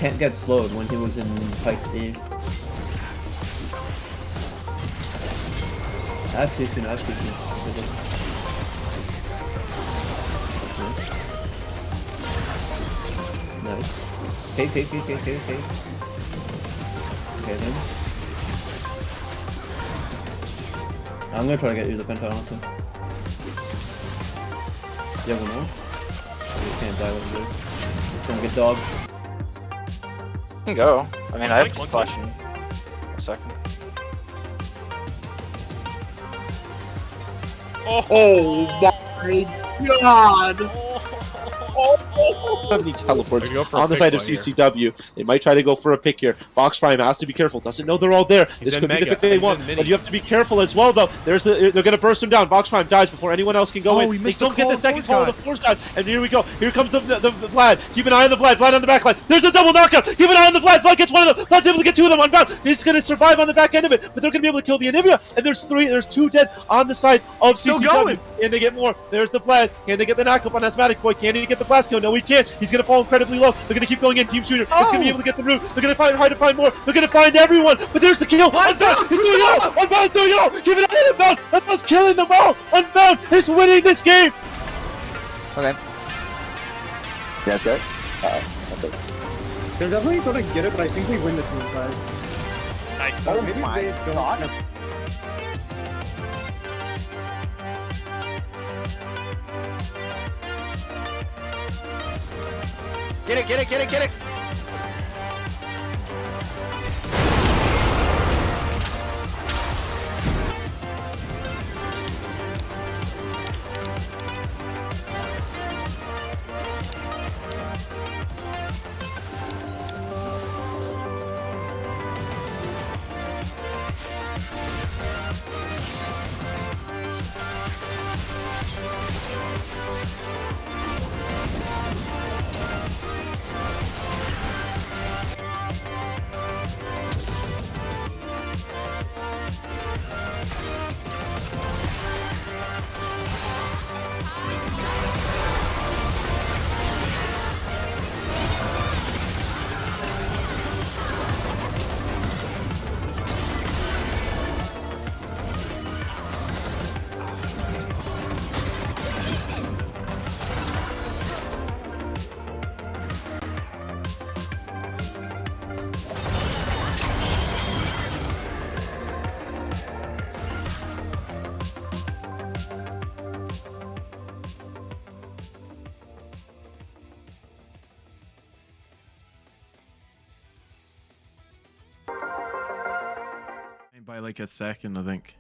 Can't get slowed when he was in Pike D. I have too soon, I have too soon. Nice. Okay. Okay then. I'm gonna try to get you the penta honestly. You have one more? You can't die with blue. It's gonna get dog. Can go. I mean, I have flash in a second. Oh my god! He teleports on the side of CCW. They might try to go for a pick here. Box Prime has to be careful. Doesn't know they're all there. This could be the pick they want, but you have to be careful as well, though. They're going to burst him down. Box Prime dies before anyone else can go in. They don't get the second call of the force dive, and here we go. Here comes the Vlad. Keep an eye on the Vlad. Vlad on the back line. There's a double knockout. Keep an eye on the Vlad. Vlad gets one of them. Vlad's able to get two of them unbound. He's going to survive on the back end of it, but they're going to be able to kill the Anivia, and there's two dead on the side of CCW. Can they get more? There's the Vlad. Can they get the knockup on Asthmatic Boy? Can he get the blast kill? No, he can't. He's going to fall incredibly low. They're going to keep going in. Team Shooter is going to be able to get the root. They're going to try to find more. They're going to find everyone. But there's the kill. Unbound. He's doing it all. Unbound is doing it all. Give it out. Unbound. Unbound's killing them all. Unbound is winning this game. Okay. That's good. They're definitely gonna get it, but I think they win this one, guys. Nice. Oh my god. Get it! By like a second, I think.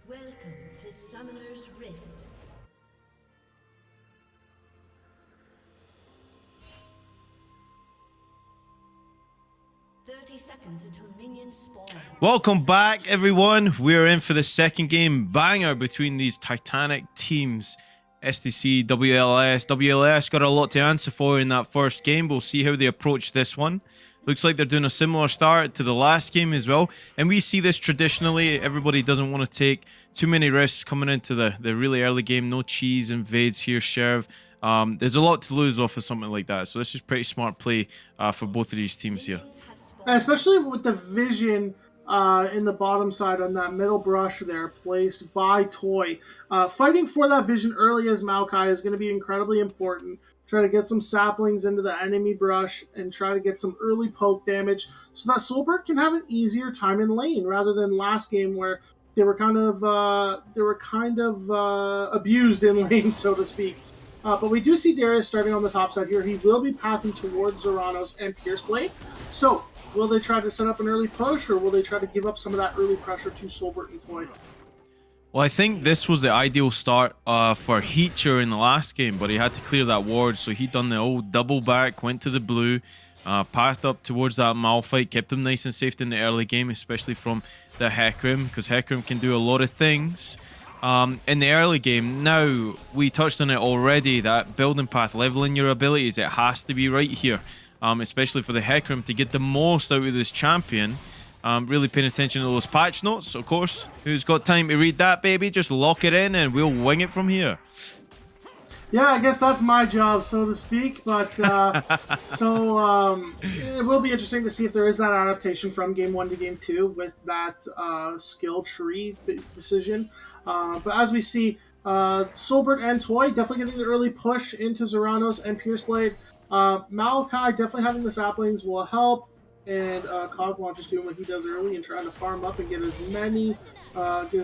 Welcome to Summoner's Rift. Seconds until minions spawn. Welcome back, everyone. We're in for the second game banger between these titanic teams. SDC, WLS. WLS got a lot to answer for in that first game. We'll see how they approach this one. Looks like they're doing a similar start to the last game as well. And we see this traditionally. Everybody doesn't want to take too many risks coming into the really early game. No cheese invades here, Sheriff. There's a lot to lose off of something like that. So this is pretty smart play for both of these teams here. Especially with the vision in the bottom side on that middle brush there placed by Toy. Fighting for that vision early as Maokai is going to be incredibly important. Try to get some saplings into the enemy brush and try to get some early poke damage so that Solberg can have an easier time in lane rather than last game where they were kind of abused in lane, so to speak. But we do see Darius starting on the top side here. He will be pathing towards Zeranos and Pierce Blade. So, will they try to set up an early push, or will they try to give up some of that early pressure to Solbert and Toy? Well, I think this was the ideal start for Heacher in the last game, but he had to clear that ward, so he done the old double back, went to the blue, pathed up towards that Malphite, kept him nice and safe in the early game, especially from the Hecarim, because Hecarim can do a lot of things in the early game. Now, we touched on it already, that building path, leveling your abilities, it has to be right here, especially for the Hecarim to get the most out of this champion. Really paying attention to those patch notes, of course. Who's got time to read that, baby? Just lock it in and we'll wing it from here. Yeah, I guess that's my job, so to speak. But it will be interesting to see if there is that adaptation from Game 1 to Game 2 with that skill tree decision. But as we see, Solbert and Toy definitely getting the early push into Zeranos and Pierce Blade. Malachi definitely having the saplings will help. And Cogwatch just doing what he does early and trying to farm up and get as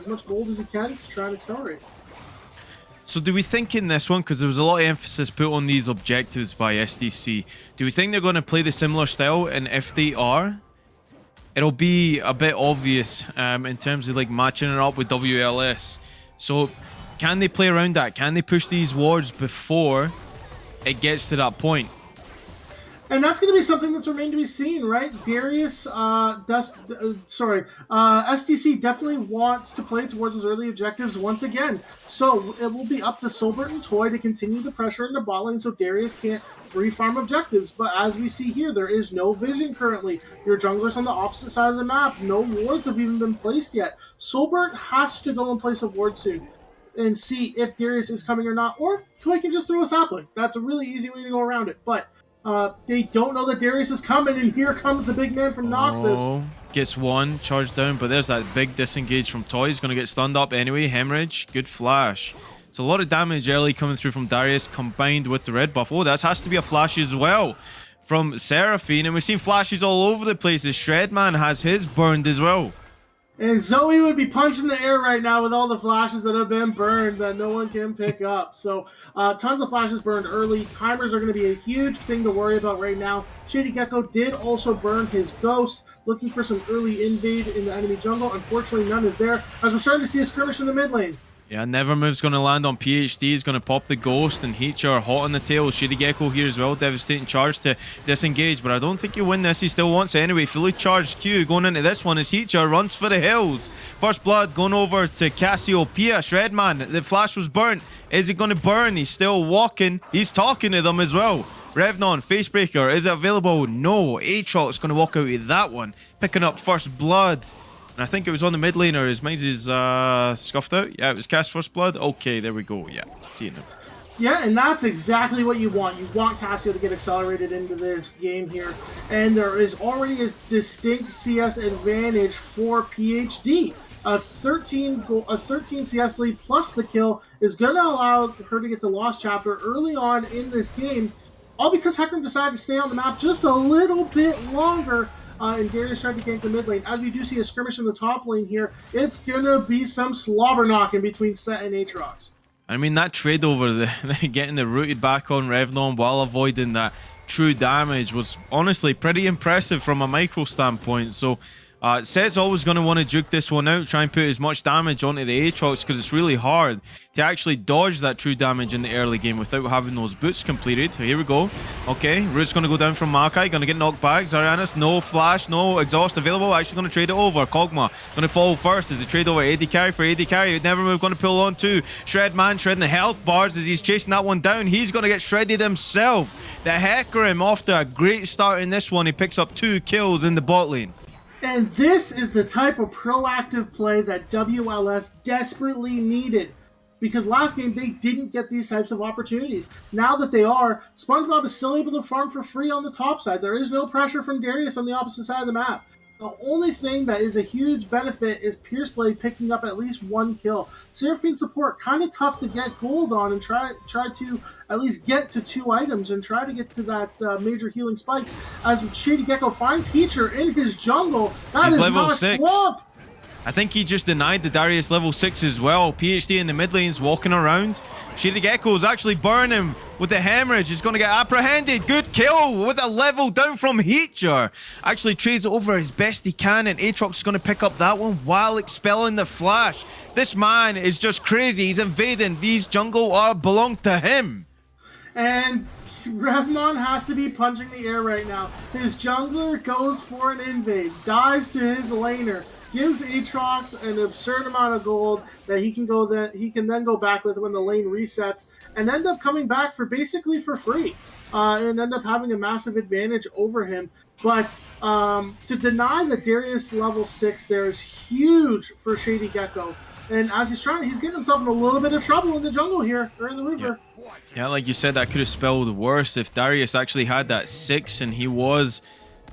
much gold as he can to try and accelerate. So do we think in this one, because there was a lot of emphasis put on these objectives by SDC, do we think they're going to play the similar style? And if they are, it'll be a bit obvious in terms of like matching it up with WLS. So can they play around that? Can they push these wards before it gets to that point? And that's going to be something that's remained to be seen, right? Darius, SDC definitely wants to play towards his early objectives once again. So it will be up to Solbert and Toy to continue the pressure in the bot lane so Darius can't free farm objectives. But as we see here, there is no vision currently. Your jungler's on the opposite side of the map. No wards have even been placed yet. Solbert has to go and place a ward soon and see if Darius is coming or not. Or Toy can just throw a sapling. That's a really easy way to go around it. But they don't know that Darius is coming, and here comes the big man from Noxus. Oh, gets one, charged down, but there's that big disengage from Toy. He's going to get stunned up anyway. Hemorrhage, good flash. It's a lot of damage early coming through from Darius combined with the red buff. Oh, that has to be a flash as well from Seraphine, and we've seen flashes all over the place. The Shredman has his burned as well. And Zoe would be punching the air right now with all the flashes that have been burned that no one can pick up. So tons of flashes burned early. Timers are going to be a huge thing to worry about right now. Shady Gecko did also burn his ghost, looking for some early invade in the enemy jungle. Unfortunately, none is there, as we're starting to see a skirmish in the mid lane. Yeah, Nevermove's going to land on PhD. He's going to pop the Ghost, and Heacher hot on the tail. Shady Gecko here as well. Devastating charge to disengage, but I don't think he'll win this. He still wants it anyway. Fully charged Q going into this one as Heacher runs for the hills. First blood going over to Cassiopeia. Shredman, the flash was burnt. Is it going to burn? He's still walking. He's talking to them as well. Revnon, Facebreaker, is it available? No. Aatrox going to walk out of that one. Picking up first blood. And I think it was on the mid laner. His mind is scuffed out. Yeah, it was cast first blood. Okay, there we go. Yeah, seeing him. Yeah, and that's exactly what you want. You want Cassio to get accelerated into this game here. And there is already a distinct CS advantage for PhD. A 13 CS lead plus the kill is going to allow her to get the Lost Chapter early on in this game. All because Hecarim decided to stay on the map just a little bit longer. And Darius tried to gank the mid lane. As we do see a skirmish in the top lane here, it's going to be some slobber knocking between Set and Aatrox. I mean, that trade over, getting the rooted back on Revnon while avoiding that true damage was honestly pretty impressive from a micro standpoint. So Set's always going to want to juke this one out, try and put as much damage onto the Aatrox, because it's really hard to actually dodge that true damage in the early game without having those boots completed. So here we go. Okay, Root's going to go down from Makai, going to get knocked back. Zarianis, no flash, no exhaust available. Actually going to trade it over. Kog'Maw going to fall first as a trade over AD carry for AD carry. Nevermove going to pull on too. Shredman shredding the health bars as he's chasing that one down. He's going to get shredded himself. The Hecarim off to a great start in this one. He picks up 2 kills in the bot lane. And this is the type of proactive play that WLS desperately needed. Because last game, they didn't get these types of opportunities. Now that they are, SpongeBob is still able to farm for free on the top side. There is no pressure from Darius on the opposite side of the map. The only thing that is a huge benefit is Pierce Blade picking up at least 1 kill. Seraphine support, kind of tough to get gold on and try to at least get to 2 items and try to get to that major healing spikes. As Shady Gecko finds Heacher in his jungle, that is not a swamp. I think he just denied the Darius level 6 as well. PhD in the mid lanes walking around. Shady Gecko's actually burning him with the hemorrhage. He's going to get apprehended. Good kill with a level down from Heatjar. Actually trades over as best he can, and Aatrox is going to pick up that one while expelling the flash. This man is just crazy. He's invading. These jungle belong to him. And Revmon has to be punching the air right now. His jungler goes for an invade, dies to his laner, gives Aatrox an absurd amount of gold that he can then go back with when the lane resets, and end up coming back for basically for free, and end up having a massive advantage over him. But to deny the Darius level 6 there is huge for Shady Gecko. And as he's getting himself in a little bit of trouble in the jungle here, or in the river. Yeah, like you said, that could have spelled worse if Darius actually had that 6 and he was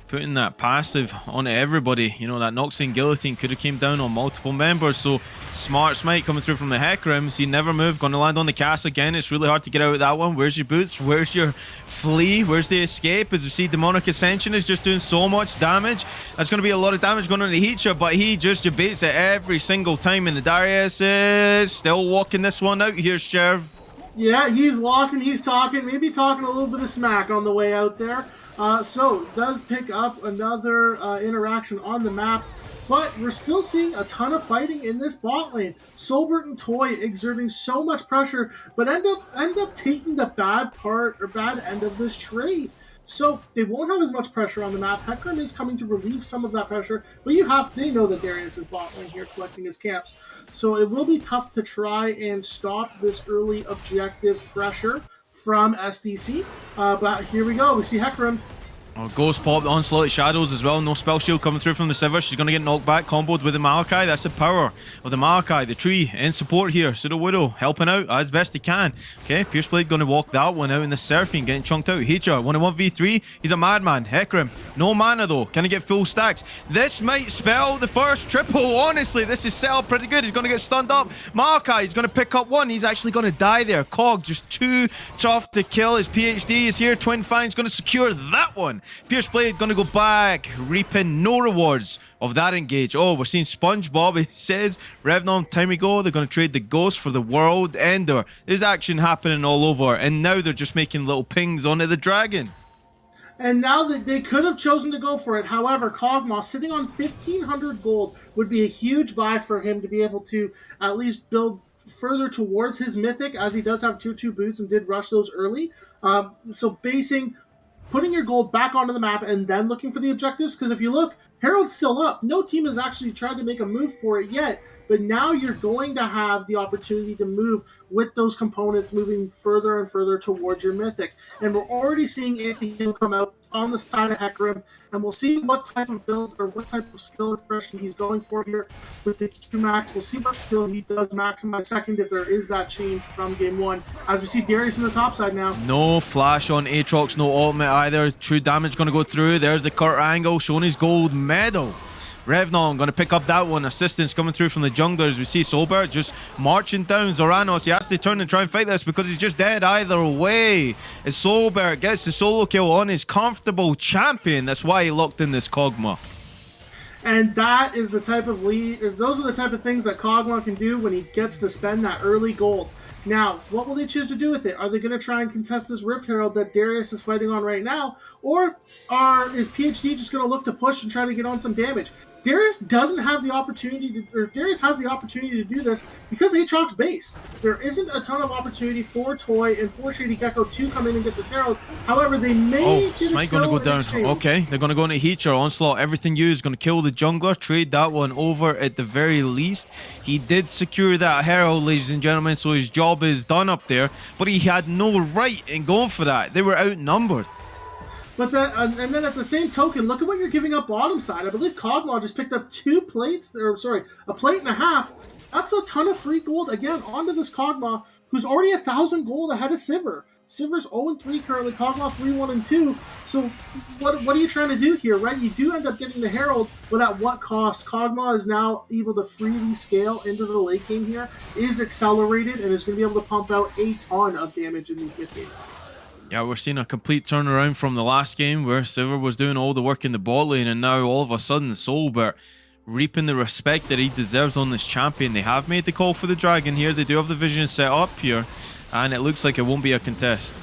putting that passive onto everybody. You know, that Noxian Guillotine could have came down on multiple members. So smart smite coming through from the Hecarim. He never moved, going to land on the cast again. It's really hard to get out of that one. Where's your boots? Where's your flee? Where's the escape? As we see, Demonic Ascension is just doing so much damage. That's going to be a lot of damage going on to Heatjar, but he just debates it every single time. And the Darius is still walking this one out here, Sherv. Yeah, he's walking, he's talking, maybe talking a little bit of smack on the way out there. So, does pick up another interaction on the map, but we're still seeing a ton of fighting in this bot lane. Solbert and Toy exerting so much pressure, but end up taking the bad end of this trade. So they won't have as much pressure on the map. Hecarim is coming to relieve some of that pressure, but they know that Darius is bot lane here collecting his camps. So it will be tough to try and stop this early objective pressure from SDC. But here we go. We see Hecarim. Oh, Ghost pop, the Onslaught Shadows as well. No spell shield coming through from the Sivir. She's going to get knocked back, comboed with the Maokai. That's the power of the Maokai, the tree, in support here. Pseudo Widow helping out as best he can. Okay, Pierceblade going to walk that one out in the Seraphine, getting chunked out. Heatjar, 1-1v3. He's a madman. Hecarim, no mana though. Can he get full stacks? This might spell the first triple. Honestly, this is set up pretty good. He's going to get stunned up. Maokai, he's going to pick up one. He's actually going to die there. Cog, just too tough to kill. His PhD is here. Twin Fine's going to secure that one. Pierceblade going to go back, reaping no rewards of that engage. Oh, we're seeing SpongeBob. He says, Revnon, time ago, they're going to trade the Ghost for the World Ender. There's action happening all over, and now they're just making little pings onto the dragon. And now that they could have chosen to go for it. However, Kog'Maw sitting on 1,500 gold would be a huge buy for him to be able to at least build further towards his mythic, as he does have 2/2 boots and did rush those early. So putting your gold back onto the map and then looking for the objectives, because if you look, Herald's still up. No team has actually tried to make a move for it yet, but now you're going to have the opportunity to move with those components moving further and further towards your mythic. And we're already seeing Anti-Heal come out on the side of Hecarim, and we'll see what type of build or what type of skill expression he's going for here with the Q-Max. We'll see what skill he does maximize second if there is that change from game one. As we see Darius on the top side now. No flash on Aatrox, no ultimate either. True damage going to go through. There's the Kurt Angle showing his gold medal. Revnon going to pick up that one. Assistance coming through from the junglers. We see Solbert just marching down Zoranos. He has to turn and try and fight this because he's just dead either way. As Solbert gets the solo kill on his comfortable champion. That's why he locked in this Kog'Maw. And that is the type of those are the type of things that Kog'Maw can do when he gets to spend that early gold. Now, what will they choose to do with it? Are they going to try and contest this Rift Herald that Darius is fighting on right now? Or is PhD just going to look to push and try to get on some damage? Darius doesn't have the opportunity Darius has the opportunity to do this because Aatrox base. There isn't a ton of opportunity for Toy and for Shady Gecko to come in and get this Herald. However, they may get Smite going to go down. Okay, they're going to go into Heatjar, Onslaught, everything used. Going to kill the jungler, trade that one over at the very least. He did secure that Herald, ladies and gentlemen, so his job is done up there. But he had no right in going for that. They were outnumbered. But and then at the same token, look at what you're giving up bottom side. I believe Kog'Maw just picked up a plate and a half. That's a ton of free gold, again, onto this Kog'Maw, who's already 1,000 gold ahead of Sivir. Sivir's 0-3 currently, Kog'Maw 3-1-2. So what are you trying to do here, right? You do end up getting the Herald, but at what cost? Kog'Maw is now able to freely scale into the late game here, is accelerated, and is going to be able to pump out a ton of damage in these mid-game fights. Yeah, we're seeing a complete turnaround from the last game where Sivir was doing all the work in the bot lane, and now all of a sudden Solbert reaping the respect that he deserves on this champion. They have made the call for the dragon here. They do have the vision set up here, and it looks like it won't be a contest.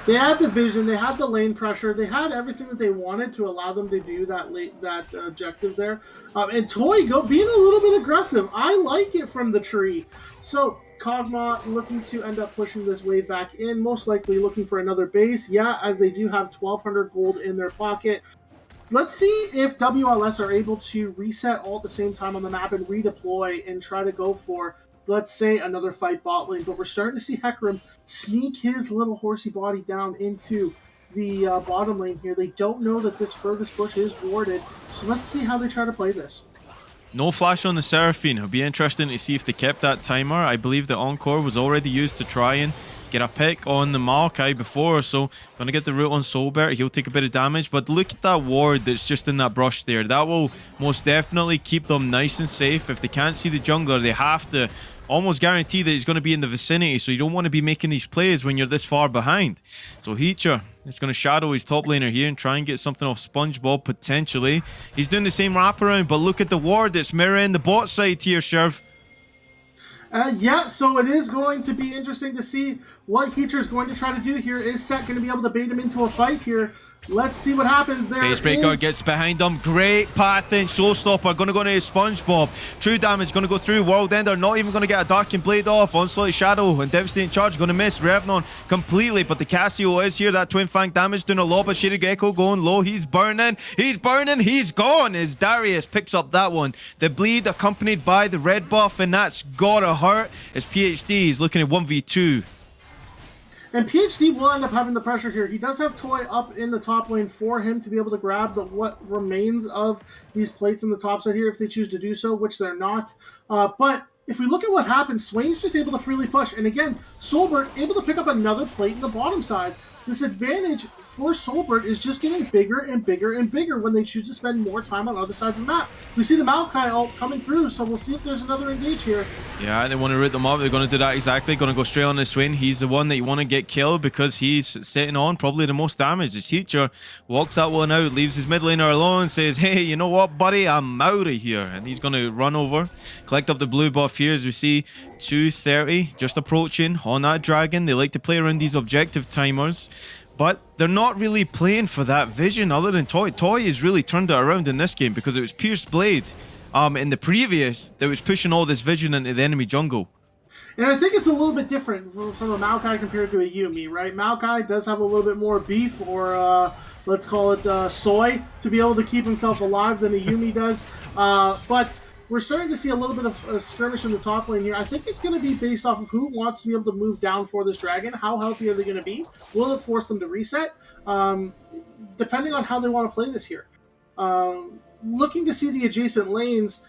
They had the vision, they had the lane pressure, they had everything that they wanted to allow them to do that objective there. And Toy being a little bit aggressive. I like it from the tree. So Kog'Maw looking to end up pushing this wave back in, most likely looking for another base. Yeah, as they do have 1,200 gold in their pocket. Let's see if WLS are able to reset all at the same time on the map and redeploy and try to go for, let's say, another fight bot lane. But we're starting to see Hecarim sneak his little horsey body down into the bottom lane here. They don't know that this furthest push is warded, so let's see how they try to play this. No flash on the Seraphine. It'll be interesting to see if they kept that timer. I believe the Encore was already used to try and get a pick on the Maokai before, so gonna get the root on Solbert. He'll take a bit of damage, but look at that ward that's just in that brush there. That will most definitely keep them nice and safe. If they can't see the jungler, they have to almost guarantee that he's going to be in the vicinity, so you don't want to be making these plays when you're this far behind. So Heacher is going to shadow his top laner here and try and get something off SpongeBob potentially. He's doing the same wraparound, but look at the ward that's mirroring the bot side here, Sherv. Yeah, so it is going to be interesting to see what Heacher is going to try to do here. Is Set going to be able to bait him into a fight here? Let's see what happens there. Facebreaker gets behind him. Great path in. Showstopper going to go into SpongeBob. True damage going to go through. World Ender not even going to get a Darkened Blade off. Onslaught Shadow and Devastating Charge going to miss Revnon completely. But the Cassio is here. That Twin Fang damage doing a lot. But Shady Gecko going low. He's burning. He's burning. He's gone as Darius picks up that one. The bleed accompanied by the red buff, and that's gotta hurt as PhD is looking at 1v2. And PhD will end up having the pressure here. He does have Toy up in the top lane for him to be able to grab what remains of these plates in the top side here if they choose to do so, which they're not. But if we look at what happened, Swain's just able to freely push. And again, Solbert able to pick up another plate in the bottom side. This advantage for Solbert is just getting bigger and bigger and bigger when they choose to spend more time on other sides of the map. We see the Maokai ult coming through, so we'll see if there's another engage here. Yeah, they want to root them up. They're going to do that exactly. Going to go straight on the Swain. He's the one that you want to get killed because he's sitting on probably the most damage. His Heacher walks that one out, leaves his mid laner alone, says, hey, you know what, buddy? I'm out of here. And he's going to run over, collect up the blue buff here as we see 230 just approaching on that dragon. They like to play around these objective timers, but they're not really playing for that vision other than Toy. Toy has really turned it around in this game because it was Pierced Blade in the previous that was pushing all this vision into the enemy jungle. And I think it's a little bit different from a Maokai compared to a Yuumi, right? Maokai does have a little bit more beef, or let's call it soy, to be able to keep himself alive than a Yuumi does. But we're starting to see a little bit of a skirmish in the top lane here. I think it's going to be based off of who wants to be able to move down for this dragon. How healthy are they going to be? Will it force them to reset? Depending on how they want to play this here. Looking to see the adjacent lanes,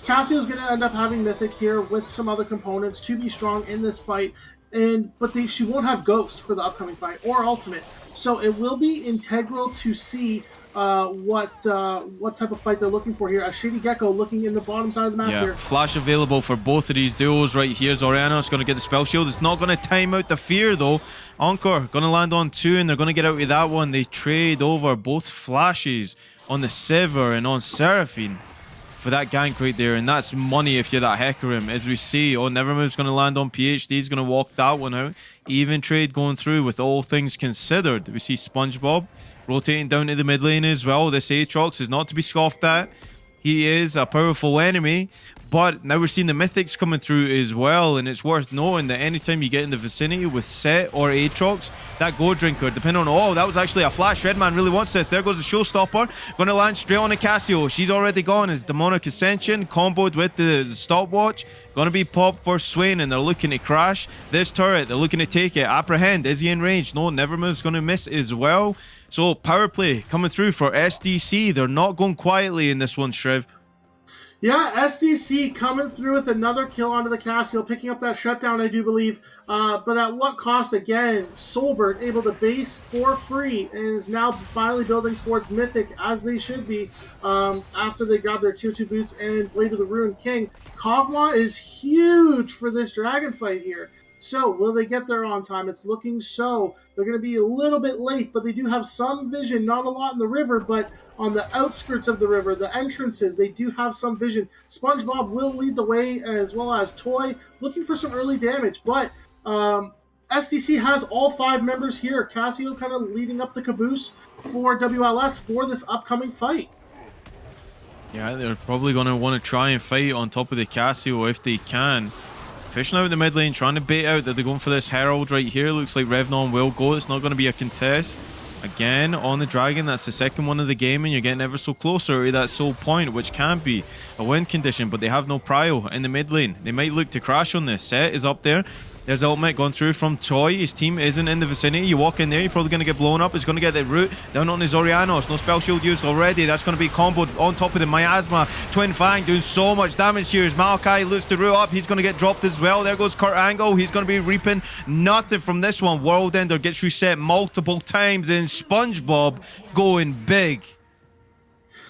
Cassio's going to end up having Mythic here with some other components to be strong in this fight, but she won't have Ghost for the upcoming fight or Ultimate. So it will be integral to see what type of fight they're looking for here. A Shady Gecko looking in the bottom side of the map here. Flash available for both of these duos right here. Zoriano's going to get the spell shield. It's not going to time out the fear though. Encore going to land on 2 and they're going to get out with that one. They trade over both flashes on the Sever and on Seraphine for that gank right there, and that's money if you're that Hecarim. As we see, Nevermove's going to land on PhD. He's going to walk that one out. Even trade going through with all things considered. We see SpongeBob rotating down to the mid lane as well. This Aatrox is not to be scoffed at. He is a powerful enemy, but now we're seeing the Mythics coming through as well, and it's worth knowing that anytime you get in the vicinity with Set or Aatrox, that Gold Drinker, depending on... Oh, that was actually a flash. Redman really wants this. There goes the Showstopper. Going to land straight on a Cassio. She's already gone as Demonic Ascension, comboed with the stopwatch. Going to be popped for Swain, and they're looking to crash this turret. They're looking to take it. Apprehend. Is he in range? No, Nevermove's going to miss as well. So, power play coming through for SDC. They're not going quietly in this one, Shriv. Yeah, SDC coming through with another kill onto the Cassio, picking up that shutdown, I do believe. But at what cost again? Solbert able to base for free and is now finally building towards Mythic, as they should be, after they grab their tier 2 boots and Blade of the Ruined King. Kog'Maw is huge for this dragon fight here. So, will they get there on time? It's looking so. They're going to be a little bit late, but they do have some vision. Not a lot in the river, but on the outskirts of the river, the entrances, they do have some vision. SpongeBob will lead the way, as well as Toy, looking for some early damage. But SDC has all 5 members here. Cassio kind of leading up the caboose for WLS for this upcoming fight. Yeah, they're probably going to want to try and fight on top of the Cassio if they can. Pushing out the mid lane, trying to bait out that they're going for this Herald right here. Looks like Revnon will go. It's not going to be a contest. Again, on the Dragon, that's the second one of the game, and you're getting ever so closer to that soul point, which can be a win condition, but they have no prio in the mid lane. They might look to crash on this. Set is up there. There's ultimate going through from Toy. His team isn't in the vicinity. You walk in there, you're probably going to get blown up. He's going to get the root down on his Orianos. No spell shield used already. That's going to be comboed on top of the Miasma. Twin Fang doing so much damage here. As Maokai looks the root up, he's going to get dropped as well. There goes Kurt Angle. He's going to be reaping nothing from this one. World Ender gets reset multiple times, and SpongeBob going big.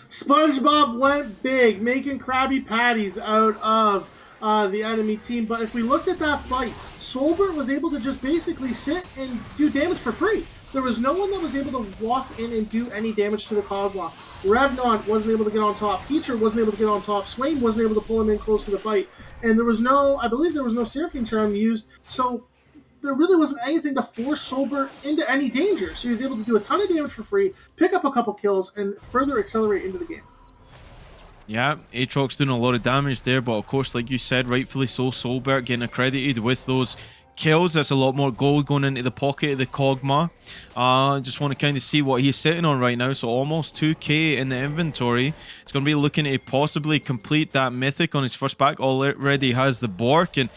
SpongeBob went big, making Krabby Patties out of the enemy team. But if we looked at that fight, Solbert was able to just basically sit and do damage for free. There was no one that was able to walk in and do any damage to the Kog'Maw. Revnon wasn't able to get on top. Heater wasn't able to get on top. Swain wasn't able to pull him in close to the fight. And there was no, I believe there was no Seraphine Charm used. So there really wasn't anything to force Solbert into any danger. So he was able to do a ton of damage for free, pick up a couple kills, and further accelerate into the game. Yeah, Aatrox doing a lot of damage there, but of course, like you said, rightfully so, Solbert getting accredited with those kills. That's a lot more gold going into the pocket of the Kog'Maw. Just want to kind of see what he's sitting on right now. So almost 2k in the inventory. It's going to be looking to possibly complete that mythic on his first back. Already has the Bork, and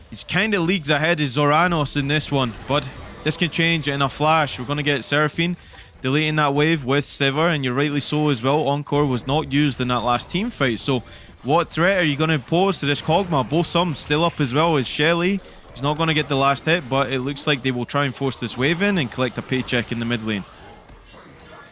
he's kind of leagues ahead of Zoranos in this one, but this can change in a flash. We're going to get Seraphine deleting that wave with Sivir, and you're rightly so as well. Encore was not used in that last team fight, so what threat are you going to pose to this Kog'Maw? Both sums still up as well as Shelly. He's not going to get the last hit, but it looks like they will try and force this wave in and collect a paycheck in the mid lane.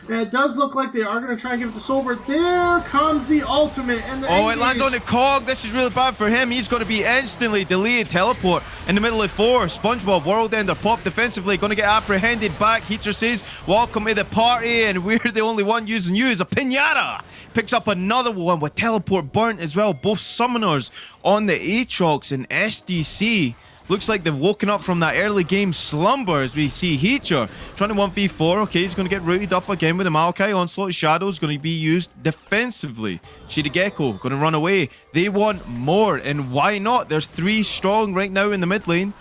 Yeah, it does look like they are going to try and give it to Solbert. There comes the ultimate. And the it lands on the Cog. This is really bad for him. He's going to be instantly delayed teleport in the middle of 4. SpongeBob, World Ender, pop defensively. Going to get apprehended back. Heater says, welcome to the party, and we're the only one using you as a pinata. Picks up another one with teleport burnt as well. Both summoners on the Aatrox and SDC. Looks like they've woken up from that early game slumber as we see Heater trying to 1v4. Okay, he's going to get rooted up again with the Maokai. Onslaught Shadow is going to be used defensively. Shirigekko going to run away. They want more, and why not? There's 3 strong right now in the mid lane.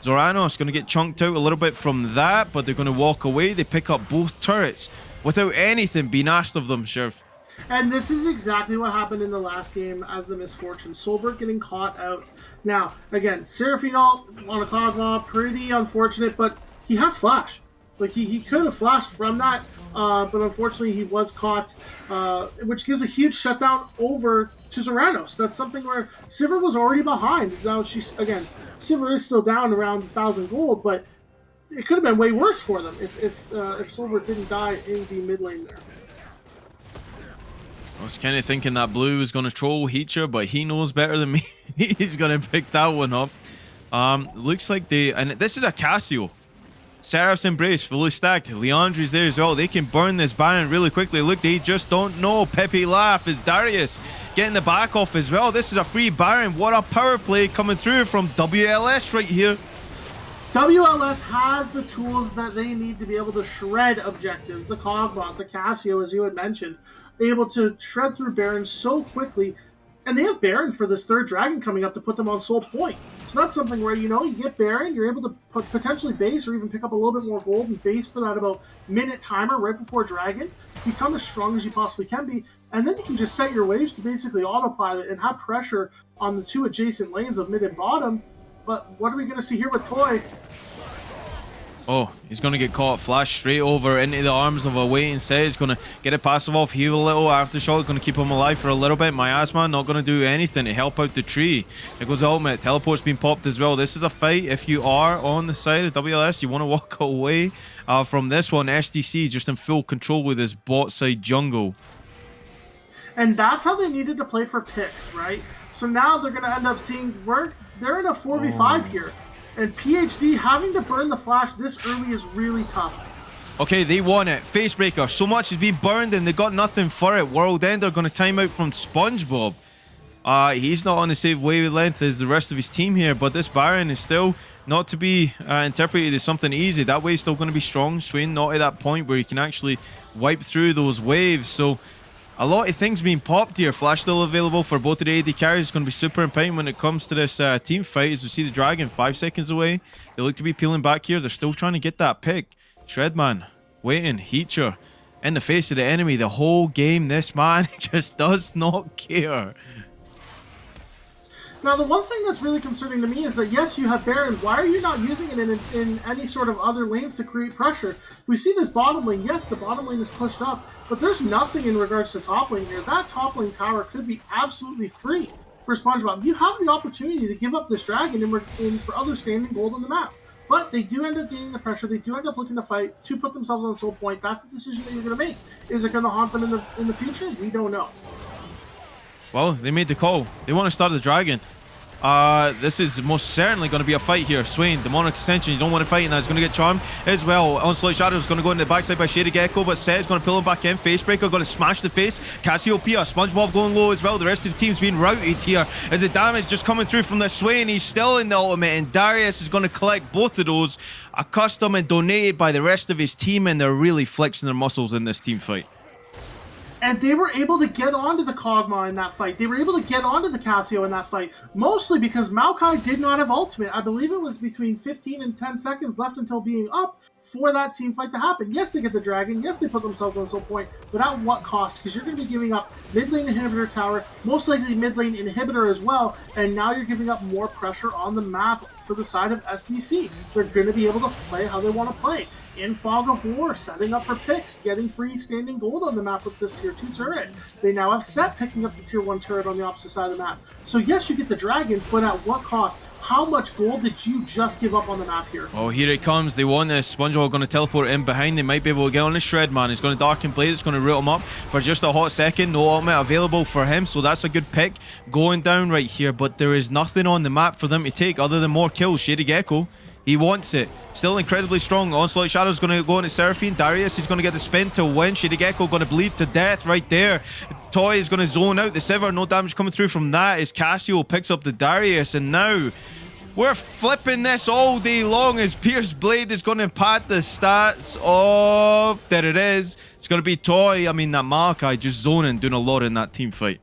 Zoranos going to get chunked out a little bit from that, but they're going to walk away. They pick up both turrets without anything being asked of them, Sheriff. And this is exactly what happened in the last game as the misfortune. Solbert getting caught out. Now, again, Seraphine ult on a Kog'Maw, pretty unfortunate, but he has flash. Like, he could have flashed from that, but unfortunately he was caught, which gives a huge shutdown over to Zoranos. That's something where Sivir was already behind. Now, Sivir is still down around 1,000 gold, but it could have been way worse for them if Solbert didn't die in the mid lane there. I was kind of thinking that Blue was going to troll Heater, but he knows better than me. He's going to pick that one up. Looks like and this is a Cassio. Seraph's Embrace, fully stacked. Leandri's there as well. They can burn this Baron really quickly. Look, they just don't know. Pepe laugh as Darius getting the back off as well. This is a free Baron. What a power play coming through from WLS right here. WLS has the tools that they need to be able to shred objectives. The Kog'Maw, the Cassio, as you had mentioned, able to shred through Baron so quickly. And they have Baron for this 3rd dragon coming up to put them on soul point. It's not something where, you get Baron, you're able to potentially base or even pick up a little bit more gold and base for that about minute timer right before dragon. Become as strong as you possibly can be. And then you can just set your waves to basically autopilot and have pressure on the 2 adjacent lanes of mid and bottom. But what are we going to see here with Toy? Oh, he's going to get caught. Flash straight over into the arms of a waiting set. He's going to get a passive off, heal a little aftershock. Going to keep him alive for a little bit. Miasma not going to do anything to help out the tree. There goes the ultimate. Teleport's been popped as well. This is a fight. If you are on the side of WLS, you want to walk away from this one. SDC just in full control with his bot side jungle. And that's how they needed to play for picks, right? So now they're going to end up seeing they're in a 4v5 here. And PhD having to burn the flash this early is really tough. Okay, they want it. Facebreaker. So much has been burned and they got nothing for it. World Ender going to time out from SpongeBob. He's not on the same wavelength as the rest of his team here, but this Baron is still not to be interpreted as something easy. That wave's still going to be strong. Swain not at that point where he can actually wipe through those waves. So a lot of things being popped here. Flash still available for both of the AD carries. It's going to be super important when it comes to this team fight. As we see the Dragon 5 seconds away. They look to be peeling back here. They're still trying to get that pick. Shredman waiting. Heacher in the face of the enemy the whole game. This man just does not care. Now, the one thing that's really concerning to me is that, yes, you have Baron. Why are you not using it in any sort of other lanes to create pressure? If we see this bottom lane, yes, the bottom lane is pushed up, but there's nothing in regards to top lane here. That top lane tower could be absolutely free for SpongeBob. You have the opportunity to give up this dragon for other standing gold on the map. But they do end up getting the pressure. They do end up looking to fight to put themselves on a soul point. That's the decision that you're going to make. Is it going to haunt them in the future? We don't know. Well, they made the call. They want to start the dragon. This is most certainly going to be a fight here. Swain, Demonic Ascension, you don't want to fight in that. It's going to get charmed as well. Onslaught Shadow is going to go into the backside by Shady Gecko, but Set is going to pull him back in. Facebreaker going to smash the face. Cassiopeia, SpongeBob going low as well. The rest of the team's being routed here as the damage just coming through from the Swain. He's still in the ultimate, and Darius is going to collect both of those. A custom and donated by the rest of his team, and they're really flexing their muscles in this team fight. And they were able to get onto the Kog'Maw in that fight. They were able to get onto the Cassio in that fight, mostly because Maokai did not have ultimate. I believe it was between 15 and 10 seconds left until being up for that team fight to happen. Yes, they get the dragon. Yes, they put themselves on a soul point, but at what cost? Because you're going to be giving up mid lane inhibitor tower, most likely mid lane inhibitor as well, and now you're giving up more pressure on the map for the side of SDC. They're going to be able to play how they want to play. In Fog of War, setting up for picks, getting free standing gold on the map with this tier 2 turret. They now have Set picking up the tier 1 turret on the opposite side of the map. So yes, you get the dragon, but at what cost? How much gold did you just give up on the map here? Oh, here it comes. They want this. SpongeBob going to teleport in behind. They might be able to get on the Shredman. He's going to Darken Blade. It's going to root him up for just a hot second. No ultimate available for him, so that's a good pick going down right here. But there is nothing on the map for them to take other than more kills. Shady Gecko, he wants it. Still incredibly strong. Onslaught Shadow's going to go into Seraphine. Darius is going to get the spin to win. Shady Gecko going to bleed to death right there. Toy is going to zone out the Sever. No damage coming through from that as Cassio picks up the Darius. And now we're flipping this all day long as Pierce Blade is going to pad the stats of... There it is. It's going to be Toy. I mean, that Maokai just zoning, doing a lot in that team fight.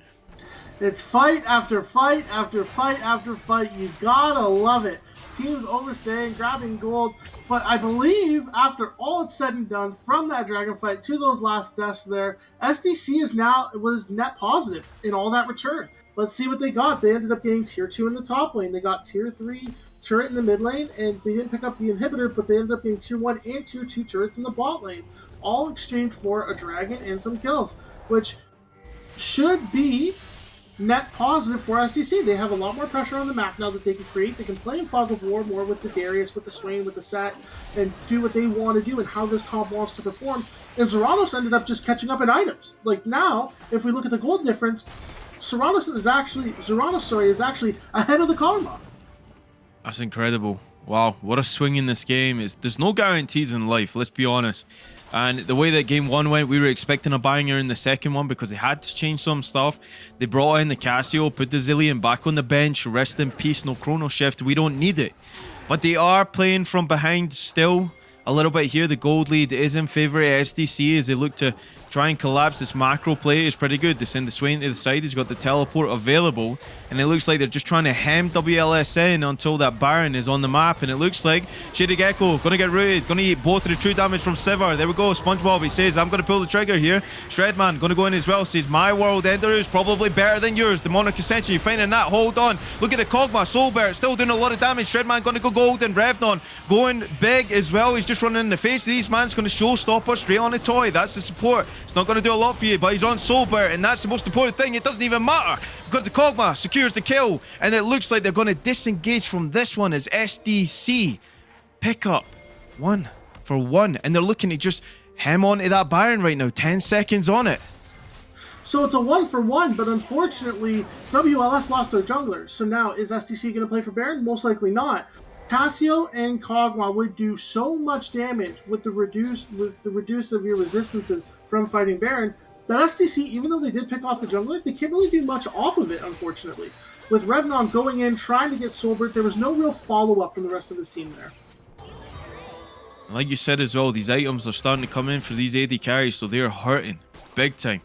It's fight after fight after fight after fight. You gotta love it. Teams overstaying, grabbing gold, but I believe after all it's said and done, from that dragon fight to those last deaths there, SDC was net positive in all that return. Let's see what they got. They ended up getting tier 2 in the top lane. They got tier 3 turret in the mid lane, and they didn't pick up the inhibitor, but they ended up getting tier 1 and tier 2 turrets in the bot lane, all exchanged for a dragon and some kills, which should be net positive for SDC. They have a lot more pressure on the map now that they can create. They can play in Fog of War more with the Darius, with the Swain, with the Set, and do what they want to do and how this comp wants to perform. And Zeranos ended up just catching up in items. Like now, if we look at the gold difference, Zeranos is actually ahead of the Kog'Maw. That's incredible. Wow, what a swing in this game. There's no guarantees in life, let's be honest. And the way that game 1 went, we were expecting a banger in the second one because they had to change some stuff. They brought in the Cassio, put the Zillion back on the bench, rest in peace, no chrono shift. We don't need it. But they are playing from behind still a little bit here. The gold lead is in favor of SDC as they look to try and collapse. This macro play is pretty good. They send the Swain to the side. He's got the teleport available. And it looks like they're just trying to hem WLS in until that Baron is on the map. And it looks like Shady Gecko going to get rooted. Going to eat both of the true damage from Sever. There we go. SpongeBob, he says, I'm going to pull the trigger here. Shredman going to go in as well. Says, my World Ender is probably better than yours. Demonic Ascension, you're finding that. Hold on. Look at the Kog'Maw. Soulbert still doing a lot of damage. Shredman going to go gold. And Revnon going big as well. He's just running in the face of these man's going to showstopper straight on the Toy. That's the support. It's not going to do a lot for you, but he's on Soulbert, and that's the most important thing. It doesn't even matter because the Kog'Maw secures the kill, and it looks like they're going to disengage from this one as SDC pick up 1 for 1, and they're looking to just hem onto that Baron right now. 10 seconds on it. So it's a 1 for 1, but unfortunately WLS lost their jungler. So now is SDC going to play for Baron? Most likely not. Cassio and Kog'Maw would do so much damage with the reduce of your resistances from fighting Baron that SDC, even though they did pick off the jungler, they can't really do much off of it, unfortunately. With Revnon going in, trying to get Solbert, there was no real follow-up from the rest of his team there. Like you said as well, these items are starting to come in for these AD carries, so they're hurting big time.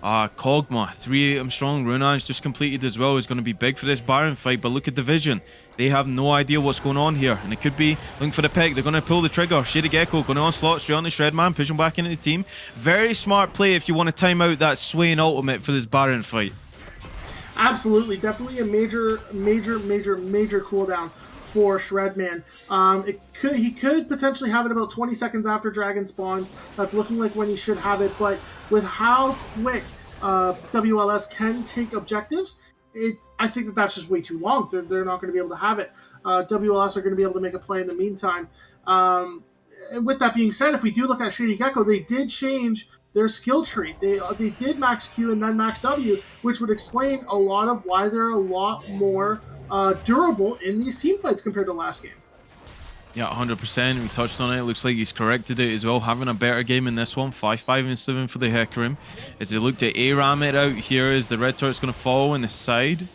Kog'Maw, 3 item strong, Runage just completed as well, is going to be big for this Baron fight, but look at the vision. They have no idea what's going on here, and it could be looking for the pick. They're going to pull the trigger. Shady Gecko going to onslaught straight on the Shredman, push him back into the team. Very smart play if you want to time out that Swain ultimate for this Baron fight. Absolutely, definitely a major cooldown for Shredman. He could potentially have it about 20 seconds after Dragon spawns. That's looking like when he should have it, but with how quick WLS can take objectives, I think that's just way too long. They're not going to be able to have it. WLS are going to be able to make a play in the meantime. And with that being said, if we do look at Shady Gecko, they did change their skill tree. They did max Q and then max W, which would explain a lot of why they're a lot more durable in these team fights compared to last game. Yeah, 100%. We touched on it. Looks like he's corrected it as well. Having a better game in this one. 5-5-7 for the Hecarim. As they look to ARAM it out here as the red turret's going to fall on the side.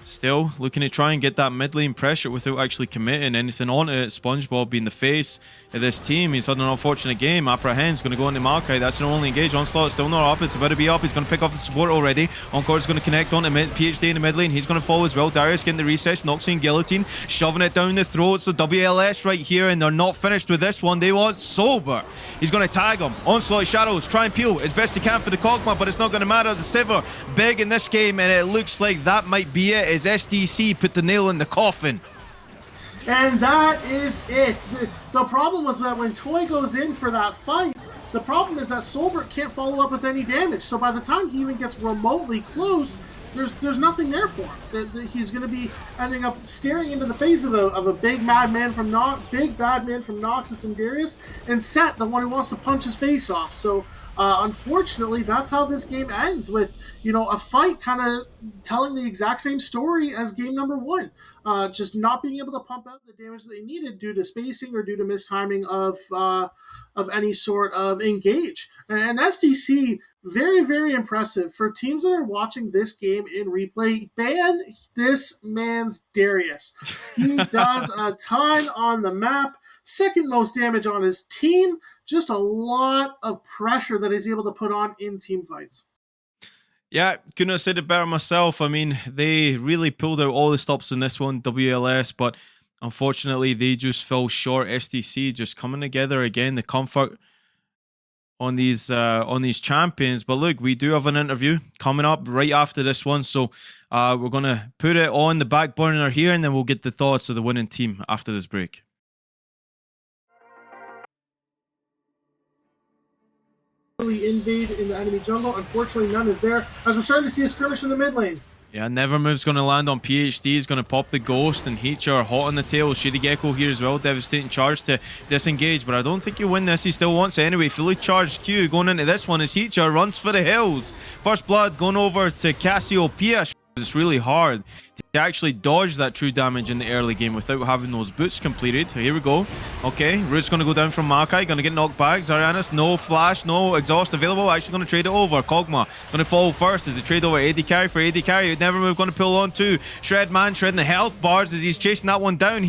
Still looking to try and get that mid lane pressure without actually committing anything on it. SpongeBob being the face of this team. He's had an unfortunate game. Apprehend's going to go into Maokai. That's an only engage. Onslaught still not up. It's about to be up. He's going to pick off the support already. Encore's going to connect onto PhD in the mid lane. He's going to fall as well. Darius getting the recess. Noxie Guillotine. Shoving it down the throats of WLS right here. And they're not finished with this one. They want Sober. He's going to tag him. Onslaught Shadows. Try and peel as best he can for the Kog'Maw, but it's not going to matter. The Sivir big in this game, and it looks like that might be it. As SDC put the nail in the coffin. And that is it. The problem was that when Toy goes in for that fight, the problem is that Solbert can't follow up with any damage. So by the time he even gets remotely close, there's nothing there for him. He's going to be ending up staring into the face of a big bad man from Noxus and Darius, and Set, the one who wants to punch his face off. So unfortunately, that's how this game ends, with a fight kind of telling the exact same story as game number 1. Just not being able to pump out the damage that they needed due to spacing or due to mistiming of any sort of engage. And SDC, very, very impressive. For teams that are watching this game in replay, ban this man's Darius. He does a ton on the map. Second most damage on his team. Just a lot of pressure that he's able to put on in team fights. Yeah, couldn't have said it better myself. I mean, they really pulled out all the stops in this one, WLS, but unfortunately, they just fell short. SDC just coming together again, the comfort on these champions. But look, we do have an interview coming up right after this one, so we're going to put it on the back burner here, and then we'll get the thoughts of the winning team after this break. Invade in the enemy jungle. Unfortunately, none is there, as we're starting to see a skirmish in the mid lane. Yeah, Nevermove's going to land on PhD. He's going to pop the Ghost, and Heacher hot on the tail. Shady Gecko here as well. Devastating charge to disengage, but I don't think you win this. He still wants it anyway. Fully charged Q going into this one as Heacher runs for the hills. First blood going over to Cassiopeia. It's really hard to actually dodge that true damage in the early game without having those boots completed. So here we go. Okay, Root's going to go down from Maokai. Going to get knocked back. Zarianis, no flash, no exhaust available. Actually going to trade it over. Kog'Maw going to fall first as they trade over AD carry for AD carry. Nevermove going to pull on too. Shredman shredding the health bars as he's chasing that one down.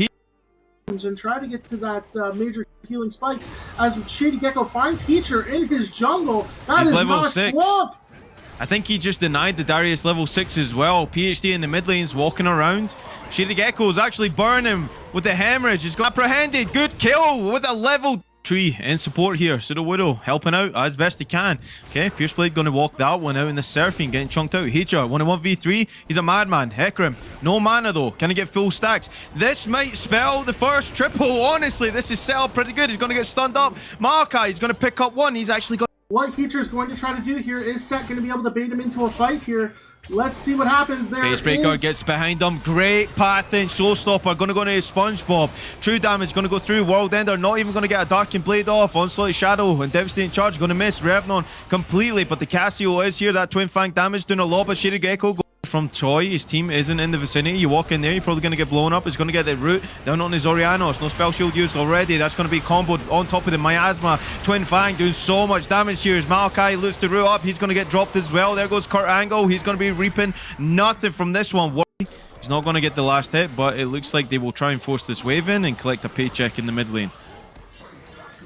And try to get to that major healing spikes as Shady Gecko finds Heacher in his jungle. That is level not a 6. swamp. I think he just denied the Darius level 6 as well. PhD in the mid lane's walking around. Shady Gecko's actually burning him with the hemorrhage. He's got apprehended. Good kill with a level 3 in support here. Pseudo Widow helping out as best he can. Okay, Pierceblade going to walk that one out in the surfing, getting chunked out. Heacher, 1-1v3. He's a madman. Hecarim, no mana though. Can he get full stacks? This might spell the first triple. Honestly, this is set up pretty good. He's going to get stunned up. Maokai, he's going to pick up one. He's actually got... What Heacher is going to try to do here is Set going to be able to bait him into a fight here. Let's see what happens there. Facebreaker gets behind him. Great path in. Showstopper going to go into SpongeBob. True damage going to go through. World Ender not even going to get a Darkened Blade off. Onslaught Shadow and Devastating Charge going to miss Revnon completely. But the Cassio is here. That Twin Fang damage doing a lot. But Shady Gecko go from Troy. His team isn't in the vicinity. You walk in there, you're probably going to get blown up. He's going to get the root down on his Orianos. No spell shield used already. That's going to be comboed on top of the Miasma. Twin Fang doing so much damage here as Malachi looks the root up. He's going to get dropped as well. There goes Kurt Angle. He's going to be reaping nothing from this one. He's not going to get the last hit, but it looks like they will try and force this wave in and collect a paycheck in the mid lane.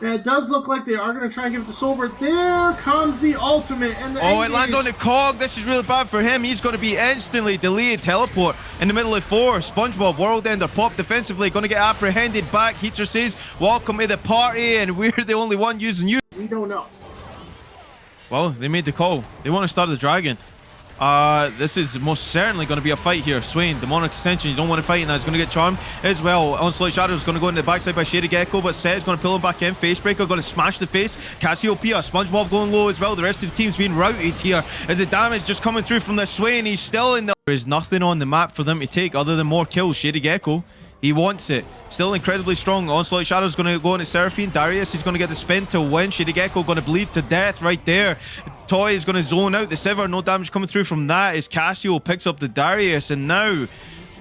Yeah, it does look like they are going to try and give it to Solver. There comes the ultimate. And the it lands on the cog. This is really bad for him. He's going to be instantly delayed teleport in the middle of 4. SpongeBob, World Ender, pop defensively. Going to get apprehended back. Heater says, welcome to the party, and we're the only one using you. We don't know. Well, they made the call. They want to start the dragon. This is most certainly going to be a fight here. Swain, Demonic Ascension, you don't want to fight, and that's going to get charmed as well. Onslaught Shadow is going to go into the backside by Shady Gecko, but Seth is going to pull him back in. Facebreaker going to smash the face. Cassiopeia, SpongeBob going low as well. The rest of the team's being routed here. As the damage just coming through from the Swain, he's still in the... There is nothing on the map for them to take other than more kills. Shady Gecko, he wants it. Still incredibly strong. Onslaught Shadow is going to go into Seraphine. Darius is going to get the spin to win. Shady Gecko going to bleed to death right there. Toy is going to zone out the Sever. No damage coming through from that as Cassio picks up the Darius. And now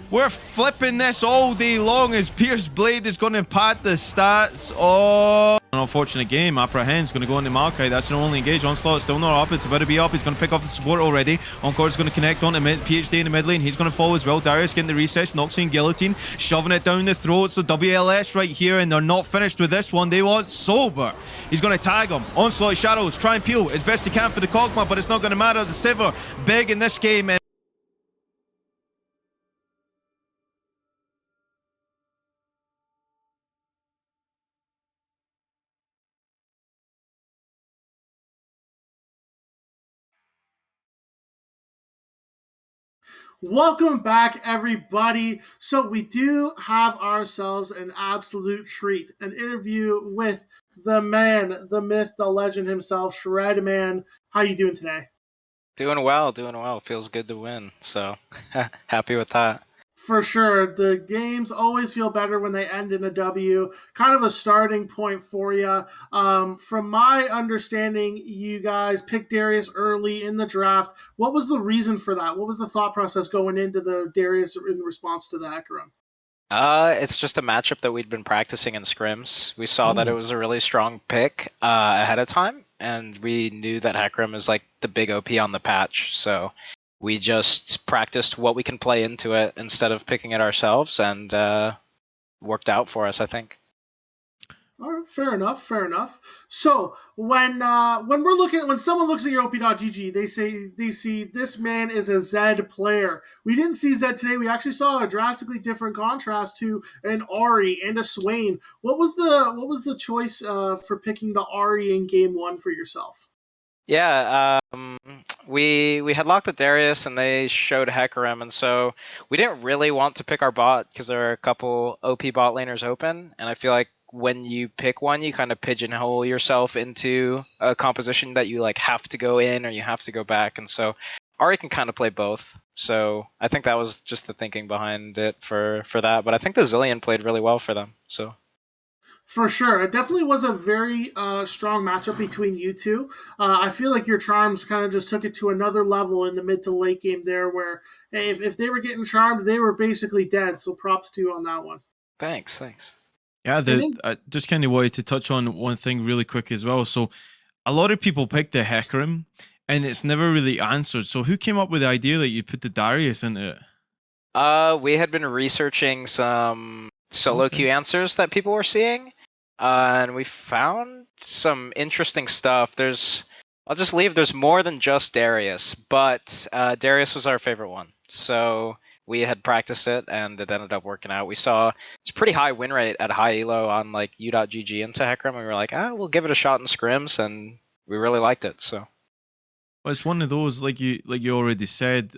we're flipping this all day long as Pierce Blade is going to pad the stats. Oh, an unfortunate game. Apprehend's going to go into Malachi. That's an only engage. Onslaught still not up. It's about to be up. He's going to pick off the support already. Encore's going to connect onto PhD in the mid lane. He's going to fall as well. Darius getting the recess. Noxie Guillotine shoving it down the throats of WLS right here, and they're not finished with this one. They want Sober. He's going to tag him. Onslaught Shadows try and peel as best he can for the Kog'Maw, but it's not going to matter. The Sivir big in this game. And Welcome back, everybody. So we do have ourselves an absolute treat, an interview with the man, the myth, the legend himself, Shredman. How you doing today? Doing well, doing well. Feels good to win, so happy with that. For sure. The games always feel better when they end in a W. Kind of a starting point for you. From my understanding, you guys picked Darius early in the draft. What was the reason for that? What was the thought process going into the Darius in response to the Hecarim? It's just a matchup that we'd been practicing in scrims. We saw that it was a really strong pick ahead of time, and we knew that Hecarim is like the big OP on the patch, so we just practiced what we can play into it instead of picking it ourselves, and worked out for us, I think. All right, fair enough, fair enough. So when someone looks at your OP.GG, they see this man is a Zed player. We didn't see Zed today. We actually saw a drastically different contrast to an Ahri and a Swain. What was the choice for picking the Ahri in game 1 for yourself? Yeah, we had locked the Darius, and they showed Hecarim, and so we didn't really want to pick our bot because there are a couple OP bot laners open, and I feel like when you pick one, you kind of pigeonhole yourself into a composition that you like have to go in or you have to go back, and so Ahri can kind of play both. So I think that was just the thinking behind it for that, but I think the Zillion played really well for them, so. For sure. It definitely was a very strong matchup between you two. I feel like your charms kind of just took it to another level in the mid to late game there, where if they were getting charmed, they were basically dead. So props to you on that one. Thanks. Yeah, I just kind of wanted to touch on one thing really quick as well. So a lot of people pick the Hecarim, and it's never really answered. So who came up with the idea that you put the Darius into it? We had been researching some solo queue answers that people were seeing, and we found some interesting stuff. There's more than just Darius, but Darius was our favorite one. So we had practiced it, and it ended up working out. We saw it's pretty high win rate at high elo on like U.GG into Hecarim, and we were like, we'll give it a shot in scrims, and we really liked it. So, well, it's one of those like you already said.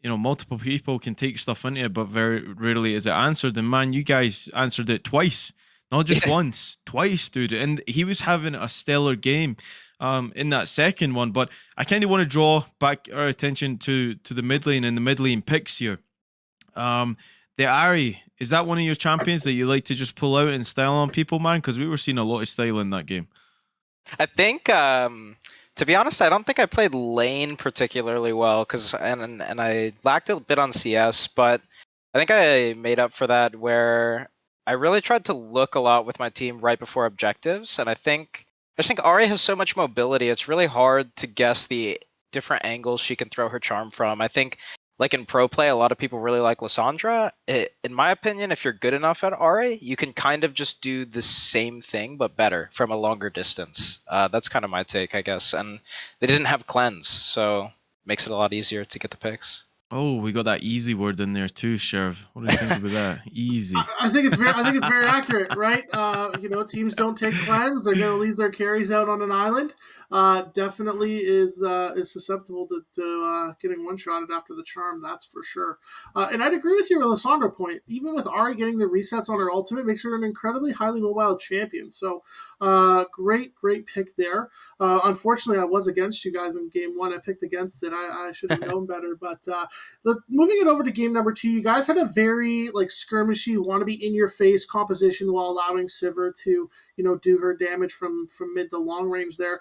Multiple people can take stuff into it, but very rarely is it answered. And man, you guys answered it twice, not just once, twice, dude. And he was having a stellar game in that second one. But I kind of want to draw back our attention to the mid lane and the mid lane picks here. The Ahri, is that one of your champions that you like to just pull out and style on people, man? Because we were seeing a lot of style in that game. I think To be honest, I don't think I played lane particularly well because and I lacked a bit on CS, but I think I made up for that where I really tried to look a lot with my team right before objectives, and I just think Ari has so much mobility. It's really hard to guess the different angles she can throw her charm from. I think like in pro play, a lot of people really like Lissandra. In my opinion, if you're good enough at Ari, you can kind of just do the same thing but better from a longer distance. That's kind of my take, I guess. And they didn't have cleanse, so makes it a lot easier to get the picks. Oh, we got that easy word in there too, Sheriff. What do you think about that? Easy. I think it's very accurate, right? Teams don't take cleanse; they're going to leave their carries out on an island. Definitely is susceptible to getting one-shotted after the charm. That's for sure. And I'd agree with you with Lissandra point. Even with Ari getting the resets on her ultimate, makes her an incredibly highly mobile champion. So, great pick there. Unfortunately, I was against you guys in game one. I picked against it. I should have known better, but. Moving it over to game number 2, you guys had a very skirmishy, want to be in your face composition while allowing Sivir to do her damage from mid to long range. There,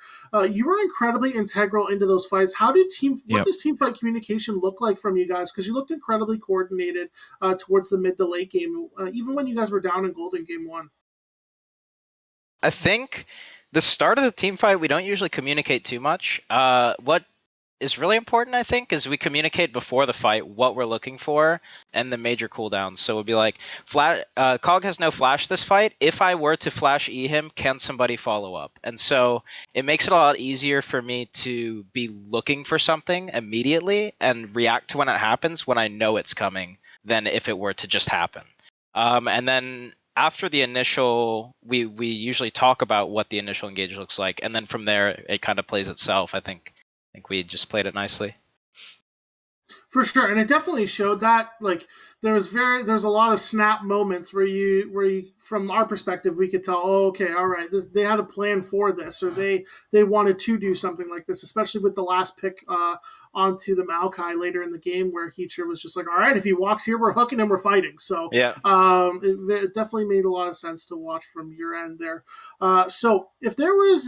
you were incredibly integral into those fights. What does team fight communication look like from you guys? Because you looked incredibly coordinated towards the mid to late game, even when you guys were down in gold in game 1. I think the start of the team fight, we don't usually communicate too much. What is really important, I think, is we communicate before the fight what we're looking for and the major cooldowns. So we'll be like, Cog has no flash this fight. If I were to flash E him, can somebody follow up? And so it makes it a lot easier for me to be looking for something immediately and react to when it happens when I know it's coming than if it were to just happen. And then after the initial, we usually talk about what the initial engage looks like, and then from there it kind of plays itself. I think we just played it nicely. For sure, and it definitely showed that. There's a lot of snap moments where you from our perspective we could tell, oh, okay, all right, they had a plan for this, or they wanted to do something like this, especially with the last pick onto the Maokai later in the game, where Heacher was just like, all right, if he walks here, we're hooking him, we're fighting. So yeah, it definitely made a lot of sense to watch from your end there. So if there was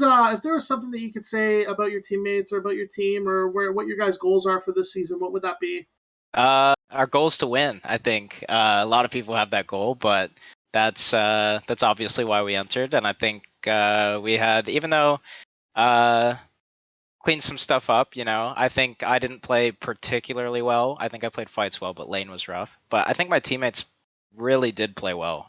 something that you could say about your teammates or about your team or what your guys' goals are for this season, what would that be? Our goal is to win. I think a lot of people have that goal, but that's obviously why we entered. And I think we had, even though cleaned some stuff up, I think I didn't play particularly well. I think I played fights well, but lane was rough. But I think my teammates really did play well.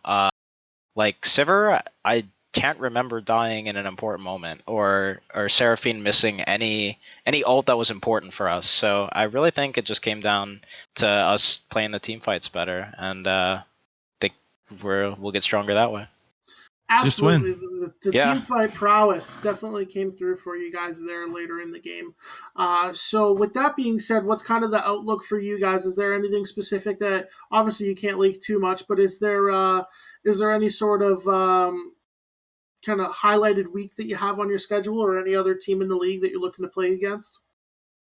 Like Sivir, I can't remember dying in an important moment, or Seraphine missing any ult that was important for us. So I really think it just came down to us playing the team fights better, and think we'll get stronger that way. Absolutely. Just win. The team fight prowess definitely came through for you guys there later in the game. So with that being said, what's kind of the outlook for you guys? Is there anything specific that, obviously you can't leak too much, but is there any sort of kind of highlighted week that you have on your schedule, or any other team in the league that you're looking to play against?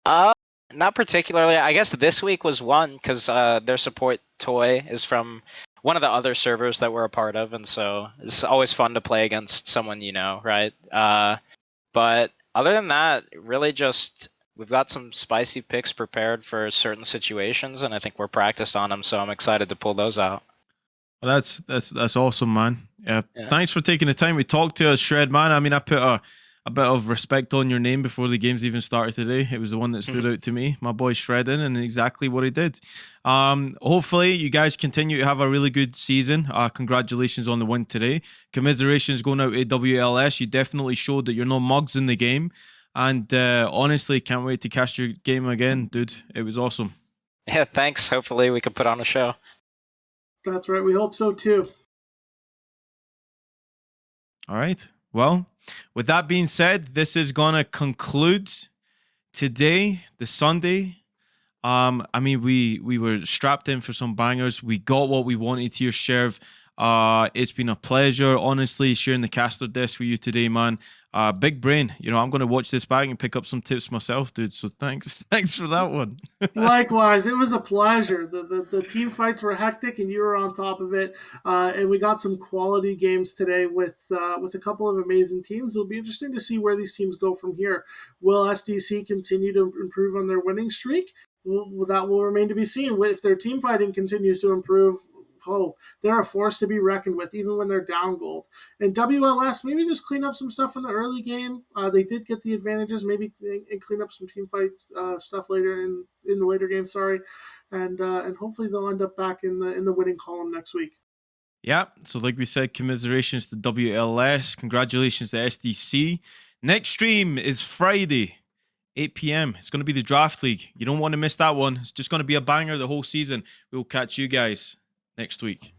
Not particularly. I guess this week was one because their support toy is from one of the other servers that we're a part of, and so it's always fun to play against someone right? But other than that, really just we've got some spicy picks prepared for certain situations, and I think we're practiced on them, so I'm excited to pull those out. Well, that's awesome, man. Yeah. Thanks for taking the time to talk to us, Shred, man. I mean, I put a bit of respect on your name before the games even started today. It was the one that stood out to me, my boy Shredding, and exactly what he did. Hopefully you guys continue to have a really good season. Congratulations on the win today. Commiserations going out to WLS. You definitely showed that you're no mugs in the game. And honestly, can't wait to cast your game again, dude. It was awesome. Yeah, thanks. Hopefully we can put on a show. That's right. We hope so too. All right. Well, with that being said, this is going to conclude today, the Sunday. I mean, we were strapped in for some bangers. We got what we wanted here, Sheriff. It's been a pleasure, honestly, sharing the caster desk with you today, man. Big brain. You know, I'm gonna watch this back and pick up some tips myself, dude. So thanks, thanks for that one. Likewise, it was a pleasure. The team fights were hectic, and you were on top of it. And we got some quality games today with a couple of amazing teams. It'll be interesting to see where these teams go from here. Will SDC continue to improve on their winning streak? Well, that will remain to be seen. If their team fighting continues to improve, they're a force to be reckoned with, even when they're down gold. And WLS, maybe just clean up some stuff in the early game. They did get the advantages, maybe and clean up some team fight stuff later in the later game. Sorry, and hopefully they'll end up back in the winning column next week. Yeah, so like we said, commiserations to WLS. Congratulations to SDC. Next stream is Friday, 8 p.m. It's going to be the Draft League. You don't want to miss that one. It's just going to be a banger the whole season. We'll catch you guys next week.